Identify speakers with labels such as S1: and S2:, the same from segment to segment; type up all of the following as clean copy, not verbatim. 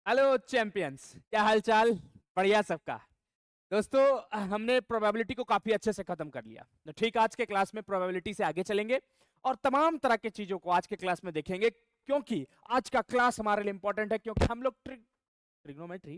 S1: Hello champions, क्या हाल चाल? बढ़िया सबका। दोस्तों, हमने प्रोबेबिलिटी को काफी अच्छे से खत्म कर लिया। तो ठीक आज के क्लास में प्रोबेबिलिटी से आगे चलेंगे और तमाम तरह की चीजों को आज के क्लास में देखेंगे, क्योंकि आज का क्लास हमारे लिए इंपॉर्टेंट है। क्योंकि हम लोग ट्रिग्नोमेट्री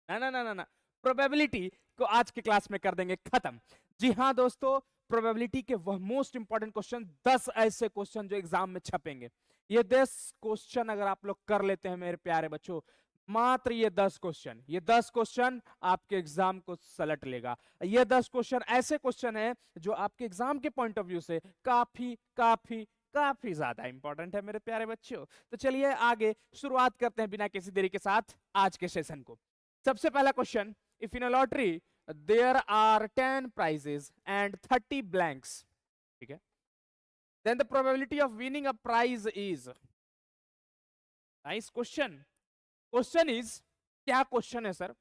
S1: ना ना ना ना ना प्रोबेबिलिटी को आज के क्लास में कर देंगे खत्म। जी हाँ दोस्तों, प्रोबेबिलिटी के वह मोस्ट इंपॉर्टेंट क्वेश्चन, 10 ऐसे क्वेश्चन जो एग्जाम में छपेंगे। ये 10 क्वेश्चन अगर आप लोग कर लेते हैं मेरे प्यारे बच्चों, मात्र ये 10 क्वेश्चन आपके एग्जाम को सलट लेगा। ये 10 क्वेश्चन ऐसे क्वेश्चन है जो आपके एग्जाम के पॉइंट ऑफ व्यू से काफी काफी काफी ज्यादा इंपॉर्टेंट है मेरे प्यारे बच्चों। तो चलिए आगे शुरुआत करते हैं बिना किसी देरी के साथ आज के सेशन को। सबसे पहला question, if in a lottery there are 10 prizes and 30 blanks, ठीक है, then the probability of winning a prize is. Nice question. Question is, क्या क्वेश्चन है सर?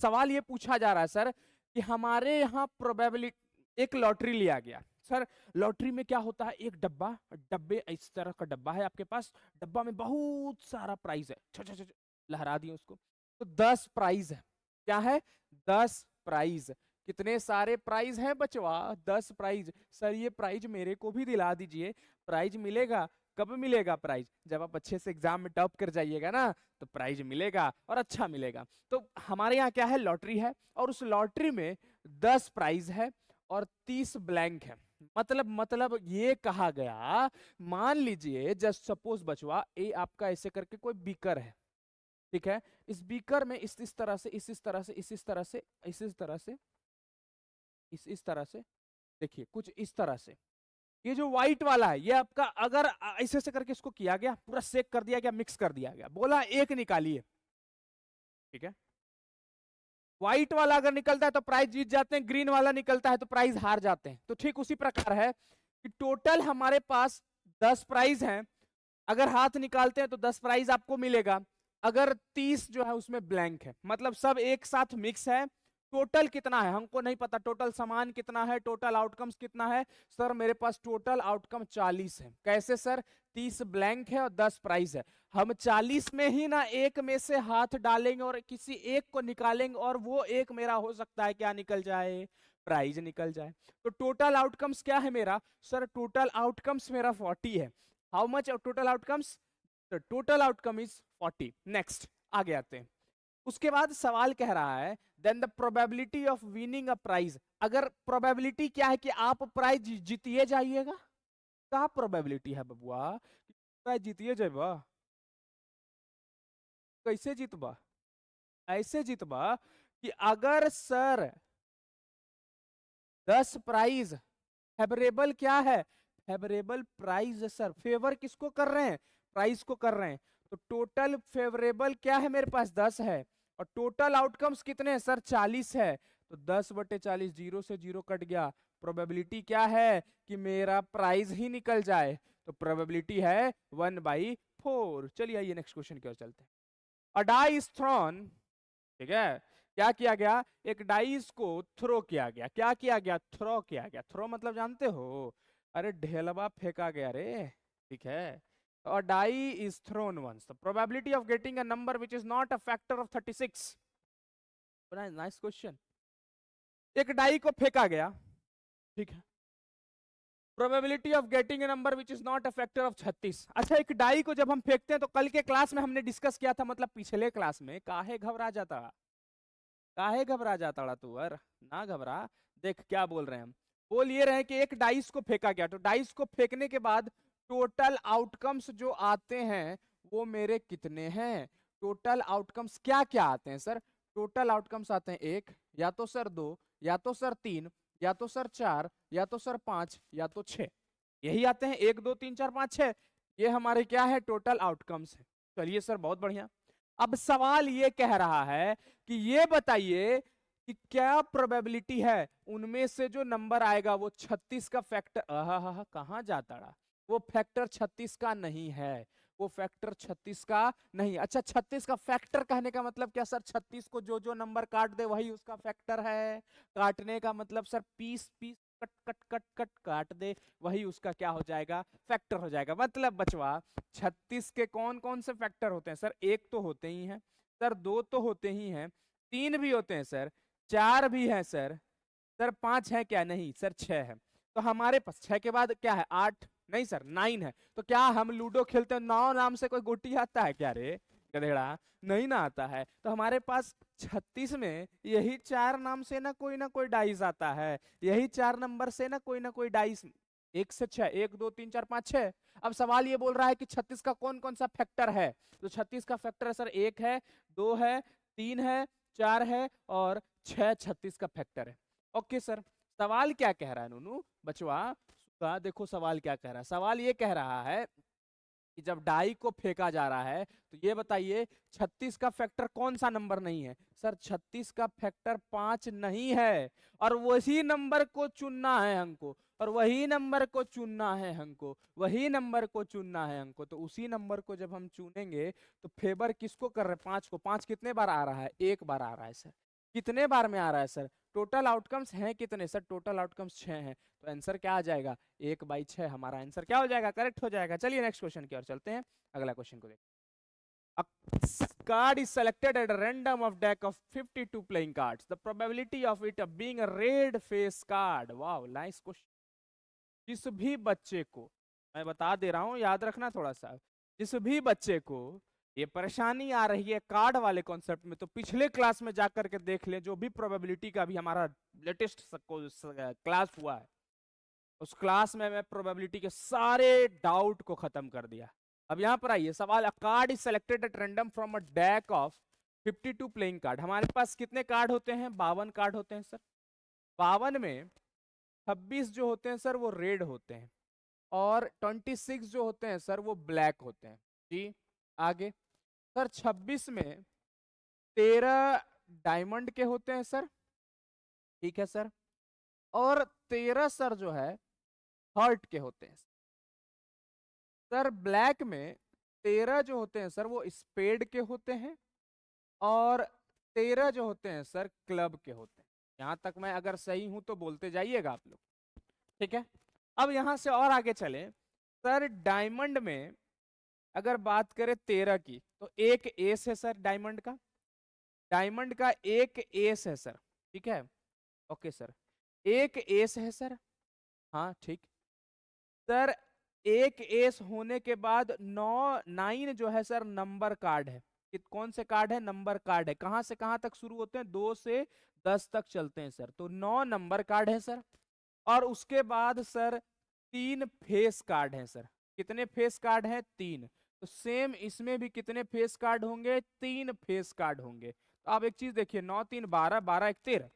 S1: सवाल ये पूछा जा रहा है सर कि हमारे यहाँ प्रोबेबिलिटी, एक लॉटरी लिया गया सर। लॉटरी में क्या होता है, एक डब्बे इस तरह का डब्बा है आपके पास, डब्बा में बहुत सारा प्राइज है। लहरा दिए उसको, तो 10 प्राइज है। क्या है? 10 प्राइज। कितने सारे प्राइज हैं बचवा? 10 प्राइज। सर ये प्राइज मेरे को भी दिला दीजिए। प्राइज मिलेगा कब? मिलेगा प्राइज जब आप अच्छे से एग्जाम में टॉप कर जाइएगा ना, तो प्राइज मिलेगा और अच्छा मिलेगा। तो हमारे यहाँ क्या है, लॉटरी है, और उस लॉटरी में 10 प्राइज है और 30 ब्लैंक है। मतलब ये कहा गया, मान लीजिए जस्ट सपोज बचवा, ए आपका ऐसे करके कोई बीकर है, ठीक है। इस बीकर में इस तरह से, इस तरह से, इस तरह से, इस तरह से, इस तरह से, देखिए कुछ इस तरह से। ये जो व्हाइट वाला है, ये आपका अगर ऐसे ऐसे करके इसको किया गया, पूरा सेक कर दिया गया, मिक्स कर दिया गया, बोला एक निकालिए, ठीक है। व्हाइट वाला अगर निकलता है तो प्राइज जीत जाते हैं, ग्रीन वाला निकलता है तो प्राइज हार जाते हैं। तो ठीक उसी प्रकार है कि टोटल हमारे पास 10 प्राइज हैं। अगर हाथ निकालते हैं तो 10 प्राइज आपको मिलेगा। अगर 30 जो है उसमें ब्लैंक है, मतलब सब एक साथ मिक्स है। टोटल कितना है हमको नहीं पता, टोटल समान कितना है, टोटल आउटकम्स कितना है। सर मेरे पास टोटल आउटकम 40 है। कैसे सर? 30 ब्लैंक है और 10 प्राइज है। हम 40 में ही ना एक में से हाथ डालेंगे और किसी एक को निकालेंगे, और वो एक मेरा हो सकता है क्या निकल जाए? प्राइज निकल जाए। तो टोटल आउटकम्स क्या है मेरा? सर टोटल आउटकम्स मेरा 40 है। How much total outcomes? The total outcome is 40। Next आगे आते हैं। उसके बाद सवाल कह रहा है then the probability of winning a prize. अगर प्रोबेबिलिटी क्या है कि आप प्राइज जीतिए जाइएगा, क्या प्रोबेबिलिटी है बबुआ? प्राइज जीतिए जाइबा? कैसे जीतबा? ऐसे जीतबा कि अगर सर 10 प्राइज फेवरेबल, क्या है? फेवरेबल प्राइस है सर। फेवर किसको कर रहे हैं? प्राइस को कर रहे हैं। तो टोटल फेवरेबल क्या है मेरे पास? 10 है। और टोटल आउटकम्स कितने हैं सर? 40 है। तो 10/40, जीरो से जीरो कट गया। प्रोबेबिलिटी क्या है कि मेरा प्राइस ही निकल जाए। तो प्रोबेबिलिटी है 1/4। चलिए आइए नेक्स्ट क्वेश्चन की ओर चलते हैं। अ डाई इज थ्रोन, ठीक है। क्या किया गया? एक डाइस को थ्रो किया गया। क्या किया गया? थ्रो किया गया। थ्रो मतलब जानते हो? अरे ढेलवा फेंका गया रे, ठीक है। और die is thrown once, the probability of getting a number which is not a factor of 36। Nice question. एक डाई को फेंका गया, ठीक है। Probability of getting a number which is not a factor of 36। अच्छा, एक डाई को जब हम फेंकते हैं तो कल के क्लास में हमने डिस्कस किया था, मतलब पिछले क्लास में, काहे घबरा जाता? काहे घबरा जाता रहा तू? अर ना घबरा। देख क्या बोल रहे हैं हम। बोल ये रहे कि एक डाइस को फेंका गया, तो डाइस को फेंकने के बाद टोटल आउटकम्स जो आते हैं वो मेरे कितने हैं? टोटल आउटकम्स क्या क्या आते हैं सर? टोटल आउटकम्स आते हैं एक, या तो सर दो, या तो सर तीन, या तो सर चार, या तो सर पांच, या तो छह। यही आते हैं, 1 2 3 4 5 6। ये हमारे क्या है? टोटल आउटकम्स है। चलिए सर बहुत बढ़िया। अब सवाल ये कह रहा है कि ये बताइए कि क्या प्रोबेबिलिटी है उनमें से जो नंबर आएगा वो 36 का फैक्टर, कहां जाता रहा? वो फैक्टर 36 का नहीं है। वो फैक्टर 36 का नहीं। अच्छा, 36 का फैक्टर कहने का मतलब क्या सर? 36 को जो जो नंबर काट दे वही उसका फैक्टर है। काटने का मतलब sir piece piece, cut cut cut cut काट दे, वही उसका क्या हो जाएगा? फैक्टर हो जाएगा। मतलब बचवा 36 के कौन कौन से फैक्टर होते हैं सर? एक तो होते ही हैं। सर 2 तो होते ही हैं, 3 भी होते हैं सर, 4 भी हैं सर, सर 5 है क्या? नहीं सर 6 है। तो हमारे पास 6 के बाद क्या है? 8? नहीं सर 9 है। तो क्या हम लूडो खेलते हैं 9 नाम से कोई गोटी आता है क्या रे गधेड़ा? नहीं ना आता है। तो हमारे पास 36 में यही 4 नाम से ना कोई डाइस आता है, यही 4 नंबर से ना कोई डाइस। 1 से 6, 1 2 3 4 5 6। अब सवाल ये बोल रहा है कि 36 का कौन कौन सा फैक्टर है। तो 36 का फैक्टर है सर 1 है, 2 है, 3 है, 4 है और 6 36 का फैक्टर है। ओके सर, सवाल क्या कह रहा है नूनू बचवा का? देखो सवाल क्या कह रहा है। सवाल ये कह रहा है कि जब डाई को फेंका जा रहा है तो ये बताइए 36 का फैक्टर कौन सा नंबर नहीं है? सर 36 का फैक्टर 5 नहीं है, और वही नंबर को चुनना है हमको, और वही नंबर को चुनना है हमको, वही नंबर को चुनना है हमको। तो उसी नंबर को जब हम चुनेंगे तो फेवर किसको कर रहे हैं? 5 को। 5 कितने बार आ रहा है? 1 बार आ रहा है सर। कितने बार में आ रहा है सर? टोटल आउटकम्स हैं कितने सर? टोटल आउटकम्स 6 हैं। तो आंसर क्या आ जाएगा? 1/6। हमारा आंसर क्या हो जाएगा? करेक्ट हो जाएगा। चलिए नेक्स्ट क्वेश्चन की ओर चलते हैं, अगला क्वेश्चन को देखते हैं। A card is selected at a random of deck of 52 playing cards. The probability of it being a red face card. Wow, nice question. जिस भी बच्चे को, मैं बता दे रहा हूं, याद रखना थोड़ा सा, जिस भी बच्चे को ये परेशानी आ रही है कार्ड वाले कॉन्सेप्ट में, तो पिछले क्लास में जाकर के देख लें, जो भी प्रोबेबिलिटी का भी हमारा लेटेस्ट क्लास हुआ है, उस क्लास में मैं प्रोबेबिलिटी के सारे डाउट को खत्म कर दिया। अब यहां पर आइए सवाल, अ card is selected at random from a deck of 52 playing card. हमारे पास कितने कार्ड होते हैं? 52 कार्ड होते हैं सर। 52 में 26 जो होते हैं सर वो रेड होते हैं, और 26 जो होते हैं सर वो ब्लैक होते हैं। जी आगे सर, 26 में 13 डायमंड के होते हैं सर, ठीक है सर, और 13 सर जो है हर्ट के होते हैं सर। ब्लैक में 13 जो होते हैं सर वो स्पेड के होते हैं, और 13 जो होते हैं सर क्लब के होते हैं। यहां तक मैं अगर सही हूं तो बोलते जाइएगा आप लोग, ठीक है। अब यहां से और आगे चले सर, डायमंड में अगर बात करें 13 की, तो एक एस है सर डायमंड का, डायमंड का एक एस है सर, ठीक है। ओके सर, एक एस है सर, हाँ ठीक सर। एक एस होने के बाद 9 जो है सर नंबर कार्ड है। कौन से कार्ड है? नंबर कार्ड है। कहां से कहां तक शुरू होते हैं? 2 से 10 तक चलते हैं सर। तो 9 नंबर कार्ड है सर, और उसके बाद सर 3 फेस कार्ड हैं सर। कितने फेस कार्ड हैं? 3। तो सेम इसमें भी कितने फेस कार्ड होंगे? 3 फेस कार्ड होंगे। तो आप एक चीज देखिए, 9 3 12, 12 1 13।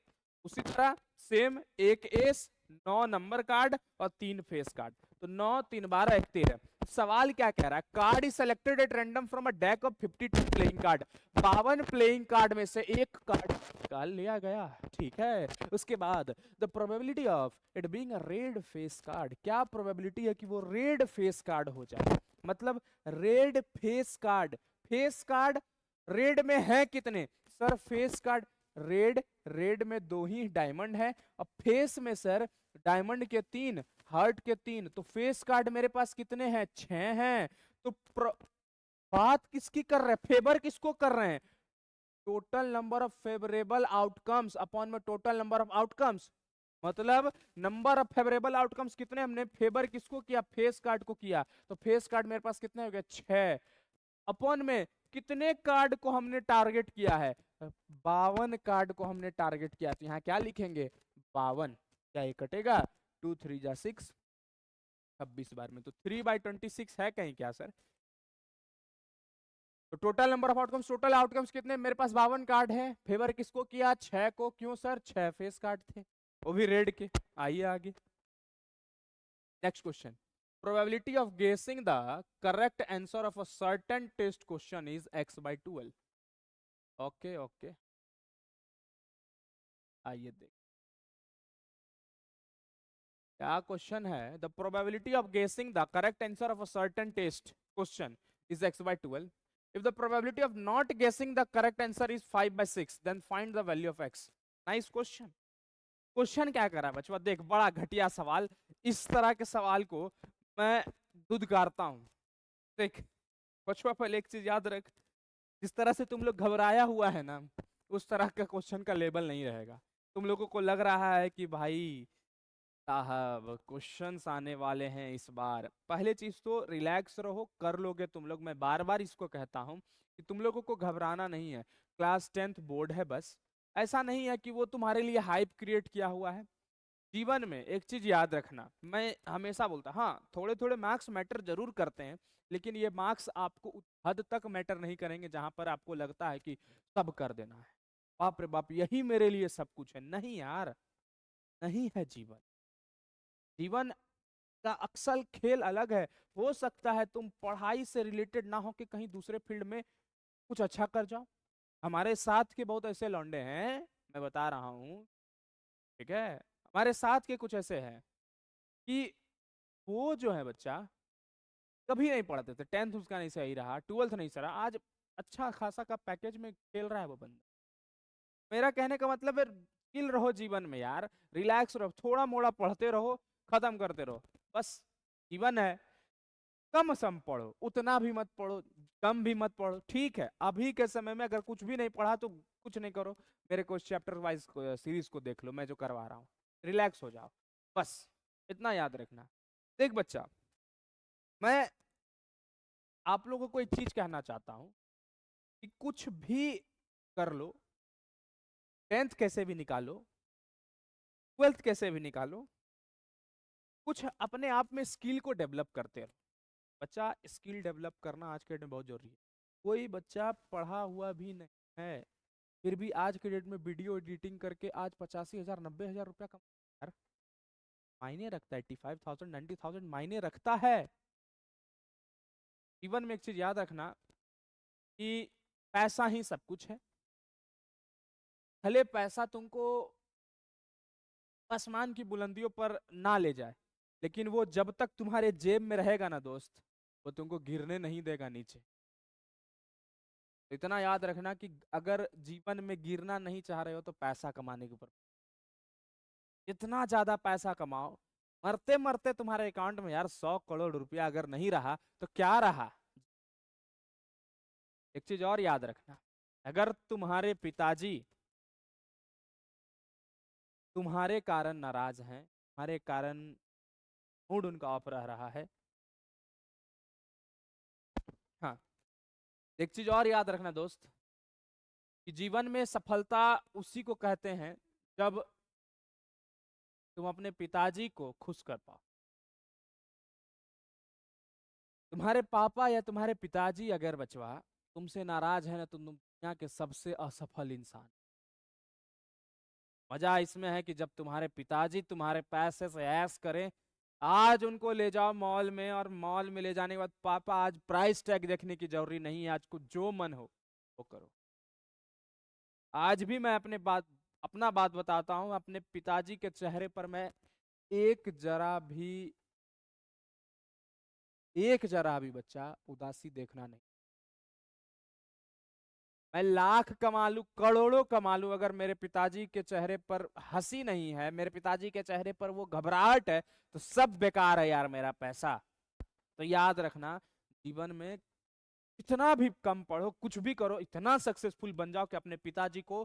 S1: उसी तरह सेम एक एस, 9 नंबर कार्ड और 3 फेस कार्ड। तो 9 3 12 1 13। सवाल क्या कह रहा है? Card is selected at random from a deck of 52 playing card. 52 playing card में से एक कार्ड निकाल लिया गया, ठीक है। उसके बाद the probability of it being a red face card. क्या प्रोबेबिलिटी है कि वो रेड फेस कार्ड हो जाए? मतलब red face card, face card red में है कितने sir? Face card red, red में 2 ही डायमंड है, और फेस में सर डायमंड के 3, हार्ट के 3। तो फेस कार्ड मेरे पास कितने हैं? 6 हैं। तो बात किसकी कर रहे हैं? फेवर किसको कर रहे हैं? Total number of favourable outcomes upon में टोटल नंबर ऑफ आउटकम्स। मतलब नंबर ऑफ फेवरेबल आउटकम्स कितने? हमने फेवर किसको किया? फेस कार्ड को किया। तो फेस कार्ड मेरे पास कितने हो गए? 6। अपॉन में कितने कार्ड को हमने टारगेट किया है? 52 कार्ड को हमने टारगेट किया। तो यहाँ क्या लिखेंगे? 52। क्या ये कटेगा? 2 3 जा 6, 26 बार में। तो 3/26 है कहीं क्या सर? तो total number of outcomes, total outcomes कितने? मेरे पास 52 कार्ड है। फेवर किसको किया? 6 को। क्यों सर? 6 फेस कार्ड थे, वो भी रेड के। आइए आगे next question. Probability of guessing the correct answer of a certain test question is x/12. Okay okay, आइए देख क्या क्वेश्चन है। The probability of guessing the correct answer of a certain test question is x/12. If the probability of not guessing the correct answer is 5/6, then find the value of x. Nice question. Question क्या कर रहा है बचवा? देख, बड़ा घटिया सवाल। इस तरह के सवाल को मैं दुदकारता हूं। देख बचवा, पहले एक चीज याद रख, जिस तरह से तुम लोग घबराया हुआ है ना, उस तरह का क्वेश्चन का लेवल नहीं रहेगा। तुम लोगों को लग रहा है कि भाई साहब क्वेश्चंस आने वाले हैं इस बार। पहले चीज तो रिलैक्स रहो, कर लोगे तुम लोग। मैं बार बार इसको कहता हूँ कि तुम लोगों को घबराना नहीं है। क्लास 10th बोर्ड है बस, ऐसा नहीं है कि वो तुम्हारे लिए हाइप क्रिएट किया हुआ है। जीवन में एक चीज याद रखना, मैं हमेशा बोलता, हाँ थोड़े थोड़े मार्क्स मैटर जरूर करते हैं, लेकिन ये मार्क्स आपको उस हद तक मैटर नहीं करेंगे जहां पर आपको लगता है कि सब कर देना है, बाप रे बाप यही मेरे लिए सब कुछ है। नहीं यार, नहीं है जीवन। जीवन का अक्सर खेल अलग है। हो सकता है तुम पढ़ाई से रिलेटेड ना हो के कहीं दूसरे फील्ड में कुछ अच्छा कर जाओ। हमारे साथ के बहुत ऐसे लौंडे हैं, मैं बता रहा हूँ, ठीक है, हमारे साथ के कुछ ऐसे हैं कि वो जो है बच्चा कभी नहीं पढ़ते थे, 10th उसका नहीं सही रहा, 12th नहीं सही रहा, आज अच्छा खासा का पैकेज में खेल रहा है वो बंदा। मेरा कहने का मतलब है चिल रहो जीवन में यार, रिलैक्स रहो, थोड़ा मोड़ा पढ़ते रहो, खत्म करते रहो बस। जीवन है, कम सम पढ़ो, उतना भी मत पढ़ो, कम भी मत पढ़ो, ठीक है। अभी के समय में अगर कुछ भी नहीं पढ़ा तो कुछ नहीं करो, मेरे को चैप्टर वाइज सीरीज को देख लो, मैं जो करवा रहा हूँ, रिलैक्स हो जाओ बस, इतना याद रखना। देख बच्चा, मैं आप लोगों को एक चीज कहना चाहता हूँ कि कुछ भी कर लो, 10th कैसे भी निकालो, 12th कैसे भी निकालो, कुछ अपने आप में स्किल को डेवलप करते रहो। बच्चा स्किल डेवलप करना आज के डेट में बहुत जरूरी है। कोई बच्चा पढ़ा हुआ भी नहीं है, फिर भी आज के डेट में वीडियो एडिटिंग करके आज 85,000 90,000 रुपया कमा, यार मायने रखता है। 85,000 90,000 मायने रखता है। जीवन में एक चीज याद रखना कि पैसा ही सब कुछ है। भले पैसा तुमको आसमान की बुलंदियों पर ना ले जाए, लेकिन वो जब तक तुम्हारे जेब में रहेगा ना दोस्त, वो तुमको गिरने नहीं देगा नीचे। तो इतना याद रखना कि अगर जीवन में गिरना नहीं चाह रहे हो तो पैसा कमाने के ऊपर जितना ज्यादा पैसा कमाओ, मरते मरते तुम्हारे अकाउंट में यार 100 करोड़ रुपया अगर नहीं रहा तो क्या रहा। एक चीज और याद रखना, अगर तुम्हारे पिताजी तुम्हारे कारण नाराज हैं, तुम्हारे कारण मूड उनका ऑफ रह रहा है, हाँ, एक चीज और याद रखना दोस्त, कि जीवन में सफलता उसी को कहते हैं जब तुम अपने पिताजी को खुश कर पाओ। तुम्हारे पापा या तुम्हारे पिताजी अगर बचवा तुमसे नाराज है ना, तो तुम दुनिया के सबसे असफल इंसान। मजा इसमें है कि जब तुम्हारे पिताजी तुम्हारे पैसे से ऐश करें, आज उनको ले जाओ मॉल में, और मॉल में ले जाने के बाद पापा आज प्राइस टैग देखने की जरूरी नहीं है, आज को जो मन हो वो करो। आज भी मैं अपना बात बताता हूँ, अपने पिताजी के चेहरे पर मैं एक जरा भी बच्चा उदासी देखना नहीं। मैं लाख कमा लूं, करोड़ों कमा लूं, अगर मेरे पिताजी के चेहरे पर हंसी नहीं है, मेरे पिताजी के चेहरे पर वो घबराहट है, तो सब बेकार है यार मेरा पैसा। तो याद रखना, जीवन में इतना भी कम पढ़ो, कुछ भी करो, इतना सक्सेसफुल बन जाओ कि अपने पिताजी को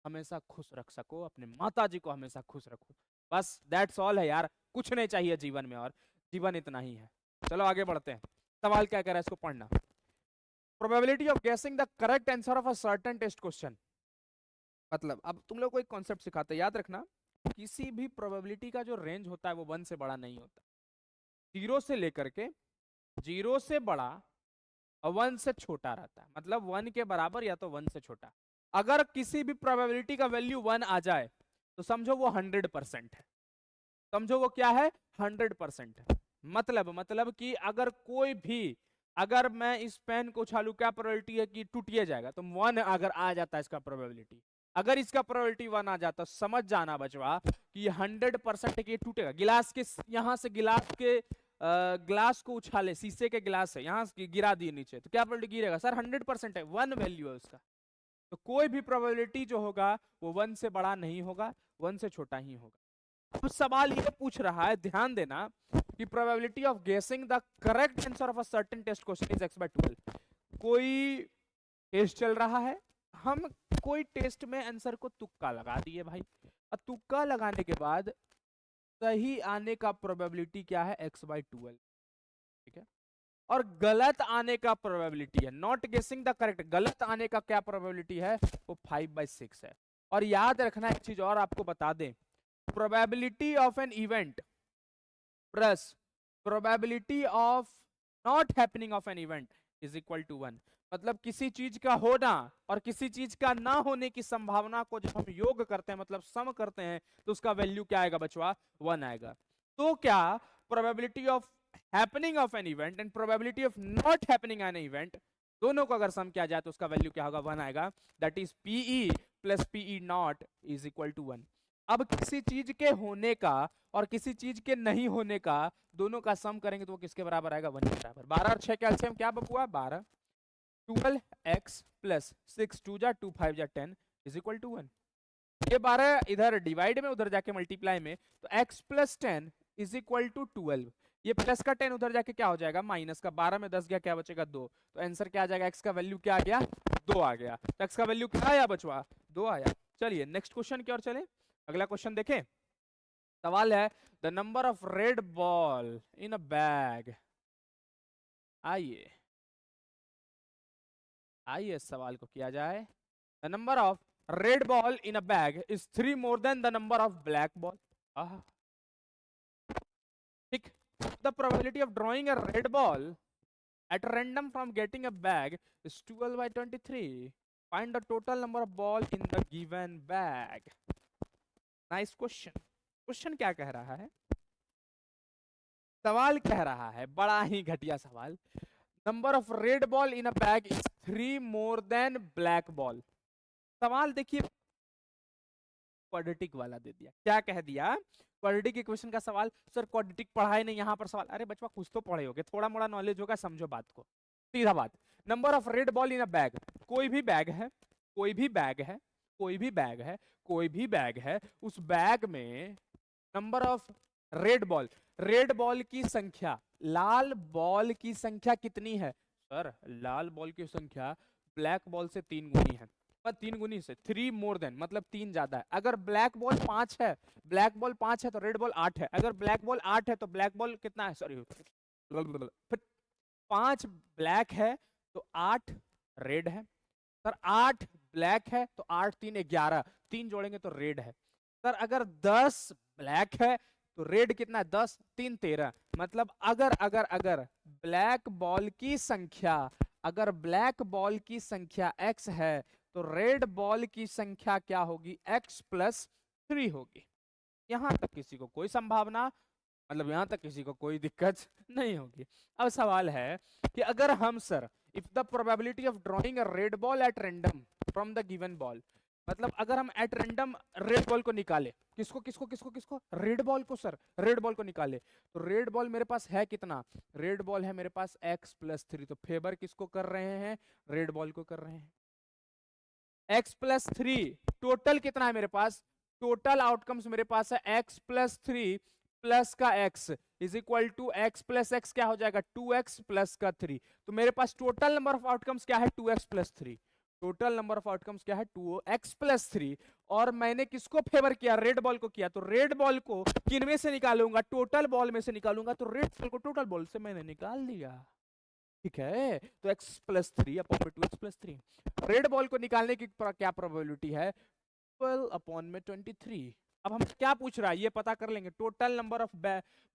S1: हमेशा खुश रख सको, अपने माता जी को हमेशा खुश रखो। बस दैट्स ऑल है यार, कुछ नहीं चाहिए जीवन में, और जीवन इतना ही है। चलो आगे बढ़ते हैं। सवाल क्या कह रहा है, इसको पढ़ना। Probability of guessing the correct answer of a certain test question. मतलब अब तुम लोग को एक कॉन्सेप्ट सिखाते हैं, याद रखना, किसी भी प्रोबेबिलिटी का जो रेंज होता है वो 1 से बड़ा नहीं होता। 0 से लेकर के 0 से बड़ा और 1 से छोटा रहता है, मतलब 1 के बराबर या तो 1 से छोटा। अगर किसी भी प्रोबेबिलिटी का वैल्यू 1 आ जाए तो समझो वो 100% है। समझो वो क्या है, 100% है। मतलब कि अगर कोई भी, अगर मैं इस पेन को उछालू, क्या प्रोबेबिलिटी है कि टूटिए जाएगा, तो 1 अगर आ जाता है इसका प्रोबेबिलिटी, अगर इसका प्रोबेबिलिटी 1 आ जाता, समझ जाना बचवा कि 100% है कि ये टूटेगा। गिलास के यहां से ग्लास को उछाले, शीशे के गिलास है, यहां से गिरा दिए नीचे, तो क्या प्रोबेबिलिटी गिरेगा सर, 100% है, 1 वैल्यू है उसका। तो कोई भी प्रोबेबिलिटी जो होगा वो 1 से बड़ा नहीं होगा, 1 से छोटा ही होगा। अब सवाल ये पूछ रहा है, ध्यान देना, कि probability of guessing the correct answer of a certain test question is x/12। कोई टेस्ट चल रहा है, हम कोई टेस्ट में आंसर को तुक्का लगा दिए भाई, और तुक्का लगाने के बाद सही आने का प्रोबेबिलिटी क्या है, x/12, ठीक है। और गलत आने का प्रोबेबिलिटी है, नॉट गेसिंग द करेक्ट, गलत आने का क्या प्रोबेबिलिटी है, वो 5/6 है। और याद रखना एक चीज और आपको बता दें, probability of an event plus probability of not happening of an event is equal to 1। मतलब किसी चीज का होना और किसी चीज का ना होने की संभावना को जब हम योग करते हैं, मतलब सम करते हैं, तो उसका वैल्यू क्या आएगा बचवा, 1 आएगा। तो क्या probability of happening of an event and probability of not happening an event, दोनों को अगर सम किया जाए तो उसका वैल्यू क्या होगा, 1 आएगा। That is P E plus P E not is equal to 1। अब किसी चीज के होने का और किसी चीज के नहीं होने का दोनों का सम करेंगे तो वो किसके बराबर आएगा, 1 के बराबर। 12 और 6 कैल्शियम क्या बपुआ, 12। 12x प्लस 6 2 जा 2 5 जा 10 इज इक्वल टू 1। ये 12 इधर डिवाइड में, उधर जाके मल्टीप्लाई में, तो x plus 10 is equal to 12। ये प्लस का 10 उधर जाके क्या हो जाएगा, माइनस का। 12 में 10 गया, क्या बचेगा, 2। तो आंसर क्या आ जाएगा, x का वैल्यू क्या आ गया, 2 आ गया। तो x का वैल्यू क्या आया बचवा, 2 आया। चलिए नेक्स्ट क्वेश्चन की ओर चले, अगला क्वेश्चन देखें। सवाल है the number of red ball in a bag. आइए आइए सवाल को किया जाए। The number of red ball in a bag is 3 more than the number of black ball. ठीक, the probability of drawing a red ball at random from getting a bag is 12/23. Find the total number of ball in the given bag. Nice question. Question क्या कह रहा है, सवाल कह रहा है बड़ा ही घटिया सवाल, number of red ball in a bag is 3 more then black ball. सवाल देखिए क्वाड्रेटिक वाला दे दिया, क्या कह दिया, क्वाड्रेटिक इक्वेशन का सवाल। सर क्वाड्रेटिक पढ़ा है नहीं यहाँ पर सवाल, अरे बचवा कुछ तो पढ़े होगे, थोड़ा मोड़ा नॉलेज होगा, समझो बात को। सीधा बात, number of red ball in a bag, कोई भी बैग है, कोई भी बैग है, कोई भी बैग है, कोई भी बैग है, उस बैग में number of red ball, red ball की संख्या, लाल बॉल की संख्या कितनी है, सर लाल बॉल की संख्या ब्लैक बॉल से 3 गुनी है। 3 गुनी से 3 मोर देन मतलब 3 ज्यादा है। अगर ब्लैक बॉल 5 है, ब्लैक बॉल 5 है तो रेड बॉल 8 है। अगर ब्लैक बॉल 8 है तो ब्लैक बॉल कितना है, सॉरी फिर 5 ब्लैक है तो 8 रेड है। सर 8 ब्लैक है तो 8 3 11, 3 जोड़ेंगे तो रेड है। सर अगर 10 ब्लैक है तो रेड कितना है, 10 3 13। मतलब अगर अगर अगर ब्लैक बॉल की संख्या, अगर ब्लैक बॉल की संख्या x है तो रेड बॉल की संख्या क्या होगी, x प्लस 3 होगी। यहां तक किसी को कोई संभावना, मतलब यहां तक किसी को कोई दिक्कत नहीं होगी। अब सवाल है कि अगर हम sir if the probability of drawing a red ball eight random from the given ball, मतलब अगर हम एट रैंडम रेड बॉल को निकाले, किसको किसको किसको किसको, रेड बॉल को, सर रेड बॉल को निकाले, तो रेड बॉल मेरे पास है कितना, रेड बॉल है मेरे पास x प्लस 3। तो फेवर किसको कर रहे हैं, रेड बॉल को कर रहे हैं। x प्लस 3 टोटल कितना है मेरे पास, टोटल आउटकम्स मेरे पास है x प्लस 3 प्लस का x is equal to x plus x क्या हो जाएगा, 2x प्लस का 3। तो मेरे पास टोटल नंबर ऑफ आउटकम्स क्या है, 2x plus 3। Total number of outcomes क्या है, 2x प्लस 3। और मैंने किसको फेवर किया, रेड बॉल को किया। तो रेड बॉल को किन में से निकालूंगा, टोटल बॉल में से निकालूंगा। तो रेड बॉल को टोटल बॉल से मैंने निकाल दिया, ठीक है। तो x प्लस 3 अपॉन में 2x प्लस 3। रेड बॉल को निकालने की क्या प्रोबेबिलिटी है, 12 अपॉन में 23। अब हम क्या पूछ रहा है ये पता कर लेंगे, टोटल नंबर ऑफ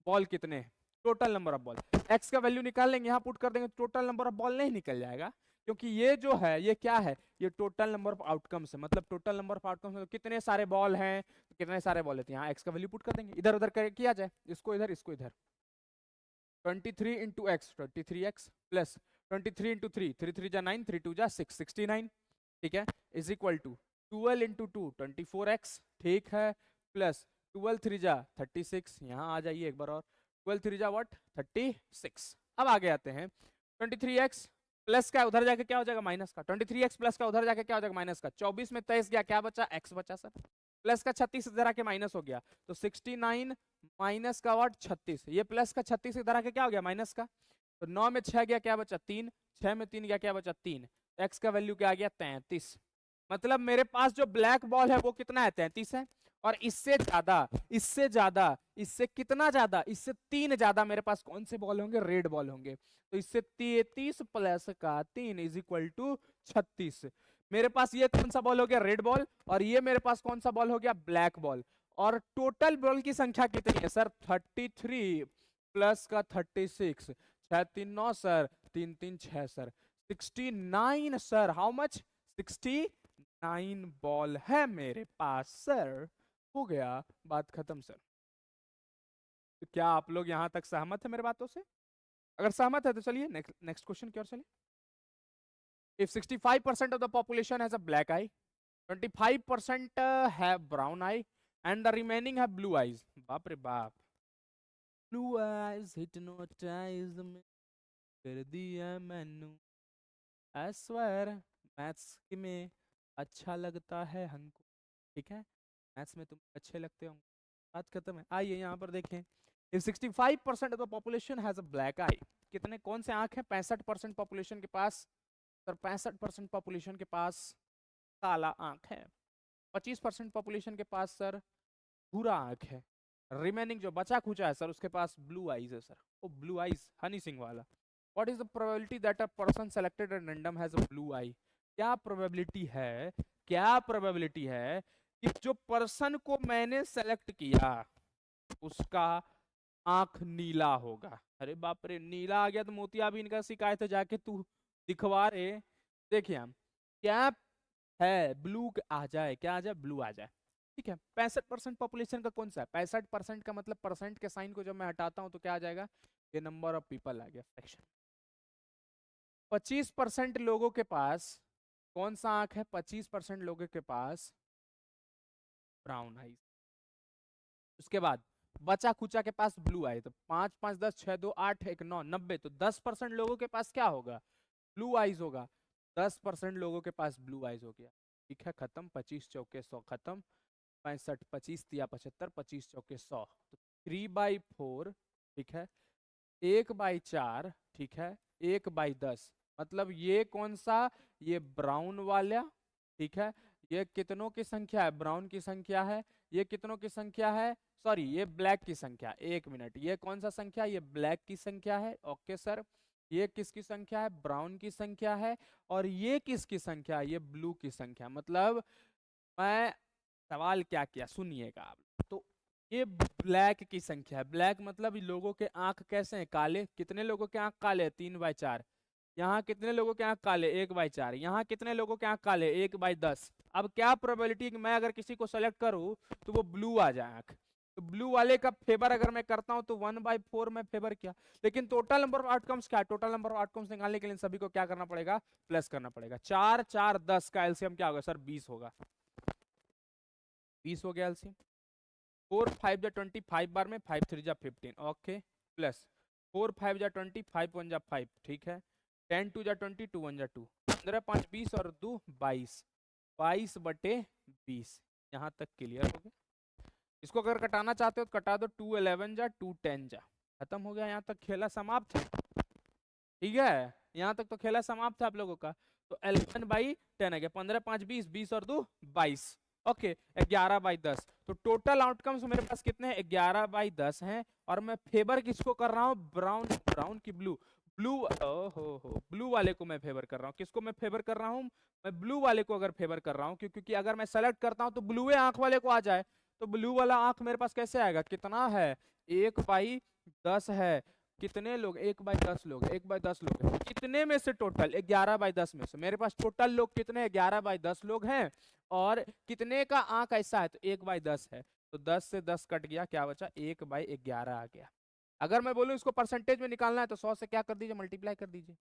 S1: बॉल कितने हैं, total number of ball, x का वैल्यू निकाल लेंगे, यहाँ पुट कर देंगे, टोटल नंबर ऑफ बॉल नहीं निकल जाएगा, क्योंकि ये जो है ये क्या है, ये टोटल नंबर ऑफ आउटकम्स है। मतलब टोटल नंबर ऑफ आउटकम्स में कितने सारे बॉल हैं, तो कितने सारे बॉल है, यहाँ x का वैल्यू पुट कर देंगे, इधर उधर किया जाए, इसको इधर इसको इधर, 23 into x 23x plus 23 into 3 3 3 जा 9 3 2 जा 6 69, ठीक है, is equal to 12 into 2 24x, ठीक है, प्लस 12 3 जा 36, यहाँ आ जाइए एक बार और, 12 3 जा व्हाट 36। अब आगे आते हैं, 23x प्लस का उधर जाके क्या हो जाएगा, माइनस का, 23x प्लस का उधर जाके क्या हो जाएगा, माइनस का। 24 में 23 गया, क्या बचा, x बचा सर, प्लस का 36 इधर आके माइनस हो गया, तो 69 माइनस का व्हाट 36, ये प्लस का 36 इधर आके क्या हो गया, माइनस का। तो 9 में 6 गया, क्या बचा 3, 6 में 3 गया, क्या बचा 3, एक्स का वैल्यू क्या आ गया 33। मतलब मेरे पास जो ब्लैक बॉल है वो कितना है 33 है, और इससे ज्यादा, इससे ज्यादा, इससे कितना ज्यादा, इससे 3 ज्यादा मेरे पास कौन से बॉल होंगे, रेड बॉल होंगे। तो इससे 33 प्लस का 3 इज इक्वल टू 36। मेरे पास ये कौन सा बॉल हो गया, रेड बॉल, और ये मेरे पास कौन सा बॉल हो गया, ब्लैक बॉल। और टोटल बॉल की संख्या कितनी है सर, 33 प्लस का 36, 6 3 9 sir, 3 3 6 sir, 69 sir. How much, 69 ball है मेरे पास सर। हो गया, बात खत्म सर। तो क्या आप लोग यहां तक सहमत है मेरे बातों से? अगर सहमत है तो चलिए नेक्स्ट क्वेश्चन की ओर चलिए। If 65% of the population has a black eye, 25% have brown eye, and the remaining have blue eyes. बाप रे बाप, blue eyes hypnotize me, कर दिया मैनू, I swear मैथ्स में अच्छा लगता है हमको, ठीक है, मैथ्स में तुम अच्छे लगते हो। बात खत्म है। आइए यहाँ पर देखें, if 65% of the population has a black eye, कितने कौन से आंख है, 65% पॉपुलेशन के पास सर, 65% पॉपुलेशन के पास काला आंख है, 25% पॉपुलेशन के पास सर भूरा आंख है, रिमेनिंग जो बचा खुचा है सर उसके पास ब्लू आईज है sir. Oh blue eyes, Honey Singh वाला। What is the probability that a person selected at random has a blue eye? क्या प्रोबेबिलिटी है, क्या प्रोबेबिलिटी है कि जो पर्सन को मैंने सेलेक्ट किया उसका आंख नीला होगा? अरे बाप रे, नीला आ गया तो मोतियाबिंद का शिकायत है, जाके तू दिखवा रे। देखिए हम, क्या है, ब्लू आ जाए, क्या आ जाए, ब्लू आ जाए, ठीक है। 65% पॉपुलेशन का कौन सा है, 65% का मतलब परसेंट के साइन को जब मैं हटाता हूं तो क्या आ जाएगा, ये नंबर ऑफ पीपल आ गया, फ्रैक्शन। 25% लोगों के पास कौन सा आंख है, 25% लोगों के पास ब्राउन आईज। उसके बाद बचा खुचा के पास ब्लू आई, तो 5 5 10 6 2 8 1 9 90, तो 10% लोगों के पास क्या होगा, ब्लू आईज होगा। 10% लोगों के पास ब्लू आईज हो गया, ठीक है, खत्म। 25 चौके 100 खत्म, 65 25 तिया 75, 25 चौके 100, तो 3/4, ठीक है, 1/4, ठीक है, 1/10, मतलब ये कौन सा, ये ब्राउन वाला, ठीक है, ये कितनों की संख्या है, ब्राउन की संख्या है, ये कितनों की संख्या है, सॉरी ये ब्लैक की संख्या, एक मिनट, ये कौन सा संख्या, ये ब्लैक की संख्या है, ओके सर। ये किसकी संख्या है, ब्राउन की संख्या है, और ये किसकी संख्या है, ये ब्लू की संख्या। मतलब मैं सवाल क्या किया सुनिएगा आप, तो ये ब्लैक की संख्या है, ब्लैक मतलब लोगों के आंख कैसे हैं, काले। कितने लोगों के आंख काले हैं, 3/4। यहाँ कितने लोगों के आंख काले, 1/4। यहाँ कितने लोगों के आंख काले, 1/10। अब क्या प्रोबेबिलिटी कि मैं अगर किसी को सेलेक्ट करूँ तो वो ब्लू आ जाए आंख, तो ब्लू वाले का फेवर अगर मैं करता हूं तो 1/4 में फेवर किया। लेकिन टोटल नंबर ऑफ आउटकम्स क्या है, टोटल नंबर ऑफ आउटकम्स निकालने के लिए सभी को क्या करना पड़ेगा, प्लस करना पड़ेगा। 4 4 10 का एलसीएम क्या होगा सर, 20 होगा, 20 हो गया एलसीएम। 4 5 जा 20, 5 बार में, 5 3 जा 15, ओके, प्लस 4 5 जा 20, 5 1 जा 5, ठीक है, 10 2 जा 20, 2 1 जा 2, 15 5 20 और 2 22, 22/20। यहाँ तक क्लियर हो गया। इसको अगर कटाना चाहते हो तो कटा दो, 2 11 जा 2 10 जा, खत्म हो गया, यहाँ तक खेला समाप्त है, ठीक है, यहाँ तक तो खेला समाप्त है आप लोगों का। तो 11/10 आ गया, 15 5 20, 20 और 2 22, ओके, 11/10। तो टोटल आउटकम्स मेरे पास कितने हैं, 11/10 हैं, और मैं फेवर किसको कर रहा हूँ, ब्राउन, ब्राउन की ब्लू, ब्लू, हो ब्लू वाले को मैं फेवर कर रहा हूँ। किसको मैं फेवर कर रहा हूँ, मैं ब्लू वाले को अगर फेवर कर रहा हूँ, क्योंकि अगर मैं सेलेक्ट करता हूँ तो ब्लू आंख वाले को आ जाए, तो ब्लू वाला आंख मेरे पास कैसे आएगा, कितना है, 1/10 है, कितने लोग, 1/10 लोग, 1/10 लोग हैं। कितने में से टोटल, 11/10 में से मेरे पास टोटल लोग कितने हैं, 11/10 लोग हैं, और कितने का आंक ऐसा है, तो 1/10 है, तो 10 से 10 कट गया, क्या बचा, 1/11 आ गया। अगर मैं बोलूं इसको परसेंटेज में निकालना है तो 100 से क्या कर दीजिए, मल्टीप्लाई कर दीजिए,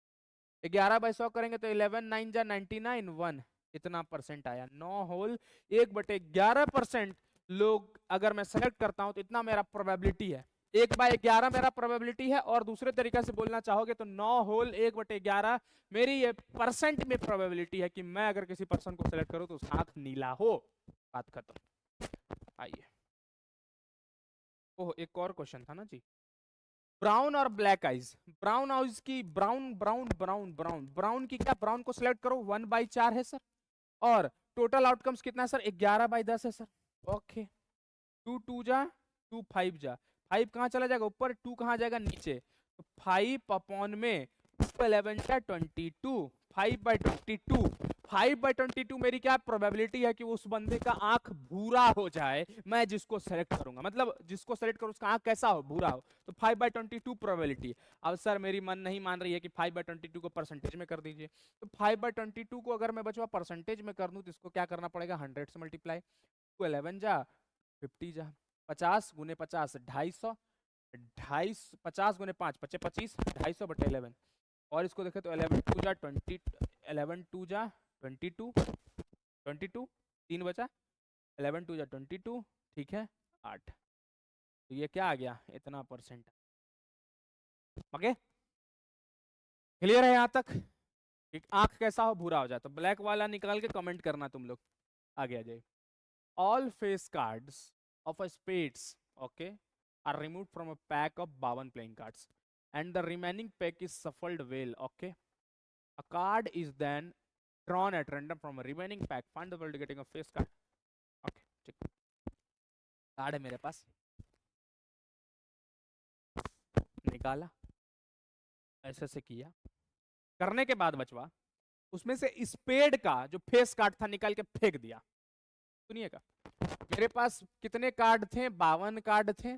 S1: 11/100 करेंगे तो 11 9 जा 99, 1, इतना परसेंट आया, 9 होल 1/11% लोग अगर मैं सेलेक्ट करता हूं तो इतना मेरा प्रोबेबिलिटी है, 1/11 मेरा प्रोबेबिलिटी है। और दूसरे तरीके से बोलना चाहोगे तो 9 होल 1/11 मेरी ये परसेंट में प्रोबेबिलिटी है कि मैं अगर किसी पर्सन को सेलेक्ट करूं तो उसका आंख नीला हो। बात खत्म। आइए, ओह एक और क्वेश्चन था ना जी, ब्राउन और ब्लैक आइज, ब्राउन आइज की brown brown brown brown brown की क्या, ब्राउन को सिलेक्ट करो, 1/4 है सर। और टोटल आउटकम्स कितना है सर, 11/10 है सर। ओके, 2 2 जा 2 5 जा, 5 कहाँ चला जाएगा ऊपर, 2 कहाँ जाएगा नीचे, तो 5 अपॉन में 11 जा 22, 5/22, 5/22 मेरी क्या प्रोबेबिलिटी है कि उस बंदे का आंख भूरा हो जाए, मैं जिसको सेलेक्ट करूंगा, मतलब जिसको सेलेक्ट करूं उसका आंख कैसा हो, भूरा हो, तो 5/22 प्रोबेबिलिटी। अब सर मेरी मन नहीं मान रही है कि 5/22 को परसेंटेज में कर दीजिए, तो 5/22 को अगर मैं बचवा परसेंटेज में कर दूं तो इसको क्या करना पड़ेगा, 100 से मल्टीप्लाई, 11 जा 50 जा, 50 गुने 50 250, 250, 50 गुने 5 25 25, 250/11, और इसको देखें तो 11 2 जा 20, 11 2 जा 22, 22 3 बचा, 11 2 जा 22, ठीक है 8, तो ये क्या आ गया, इतना परसेंट। ओके, क्लियर है यहाँ तक, कि आंख कैसा हो, भूरा हो जाए, तो ब्लैक वाला निकाल के कमेंट करना तुम लोग, आगे आ जाइए। All face cards of a spades, okay, are removed from a pack of 52 playing cards, and the remaining pack is shuffled well. Okay, a card is then drawn at random from a remaining pack. Find the probability getting a face card. Okay, ठीक, card है मेरे पास, निकाला, ऐसे से किया, करने के बाद बचवा उसमें से स्पेड का जो फेस कार्ड था निकाल के फेंक दिया। सुनिएगा, मेरे पास कितने कार्ड थे, 52 कार्ड थे,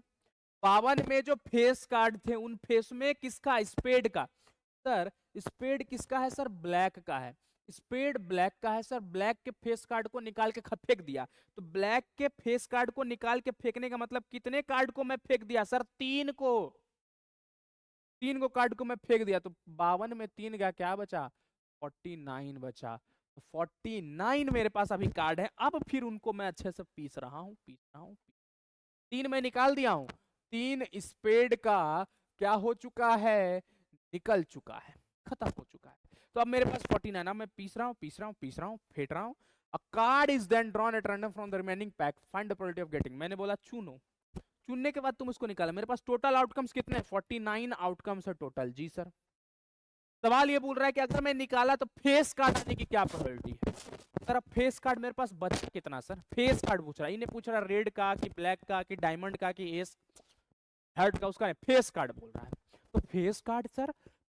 S1: 52 में जो फेस कार्ड थे उन फेस में किसका, स्पेड का। सर स्पेड किसका है सर, ब्लैक का है, स्पेड ब्लैक का है सर, ब्लैक के फेस कार्ड को निकाल के फेंक दिया, तो ब्लैक के फेस कार्ड को निकाल के फेंकने का मतलब कितने कार्ड को मैं फेंक दिया सर, 3 को, 3 को कार्ड को मैं फेंक दिया, तो 52 में 3 गया, क्या बचा, 49 बचा, तो 49 मेरे पास अभी कार्ड है। अब फिर उनको मैं अच्छे से पीस रहा हूँ, 3 में निकाल दिया हूं, 3 स्पेड का क्या हो चुका है, निकल चुका है, खत्म हो चुका है, तो अब मेरे पास 49, अब मैं पीस रहा हूं पीस रहा हूं पीस रहा हूं फेंट रहा हूं। A card is then drawn at random from the remaining pack, find the probability of getting, मैंने बोला चुनो, चुनने के बाद तुम उसको निकाला, मेरे पास टोटल आउटकम्स कितने, 49 आउटकम्स है टोटल। जी सर, सवाल ये बोल रहा है कि अगर मैं निकाला तो फेस कार्ड आने की क्या प्रोबेबिलिटी है। सर अब फेस कार्ड मेरे पास बचा कितना, सर फेस कार्ड पूछ रहा है, इन्हें पूछ रहा है रेड का कि ब्लैक का कि डायमंड का कि एस हर्ट का, उसका फेस कार्ड बोल रहा है, तो face card sir,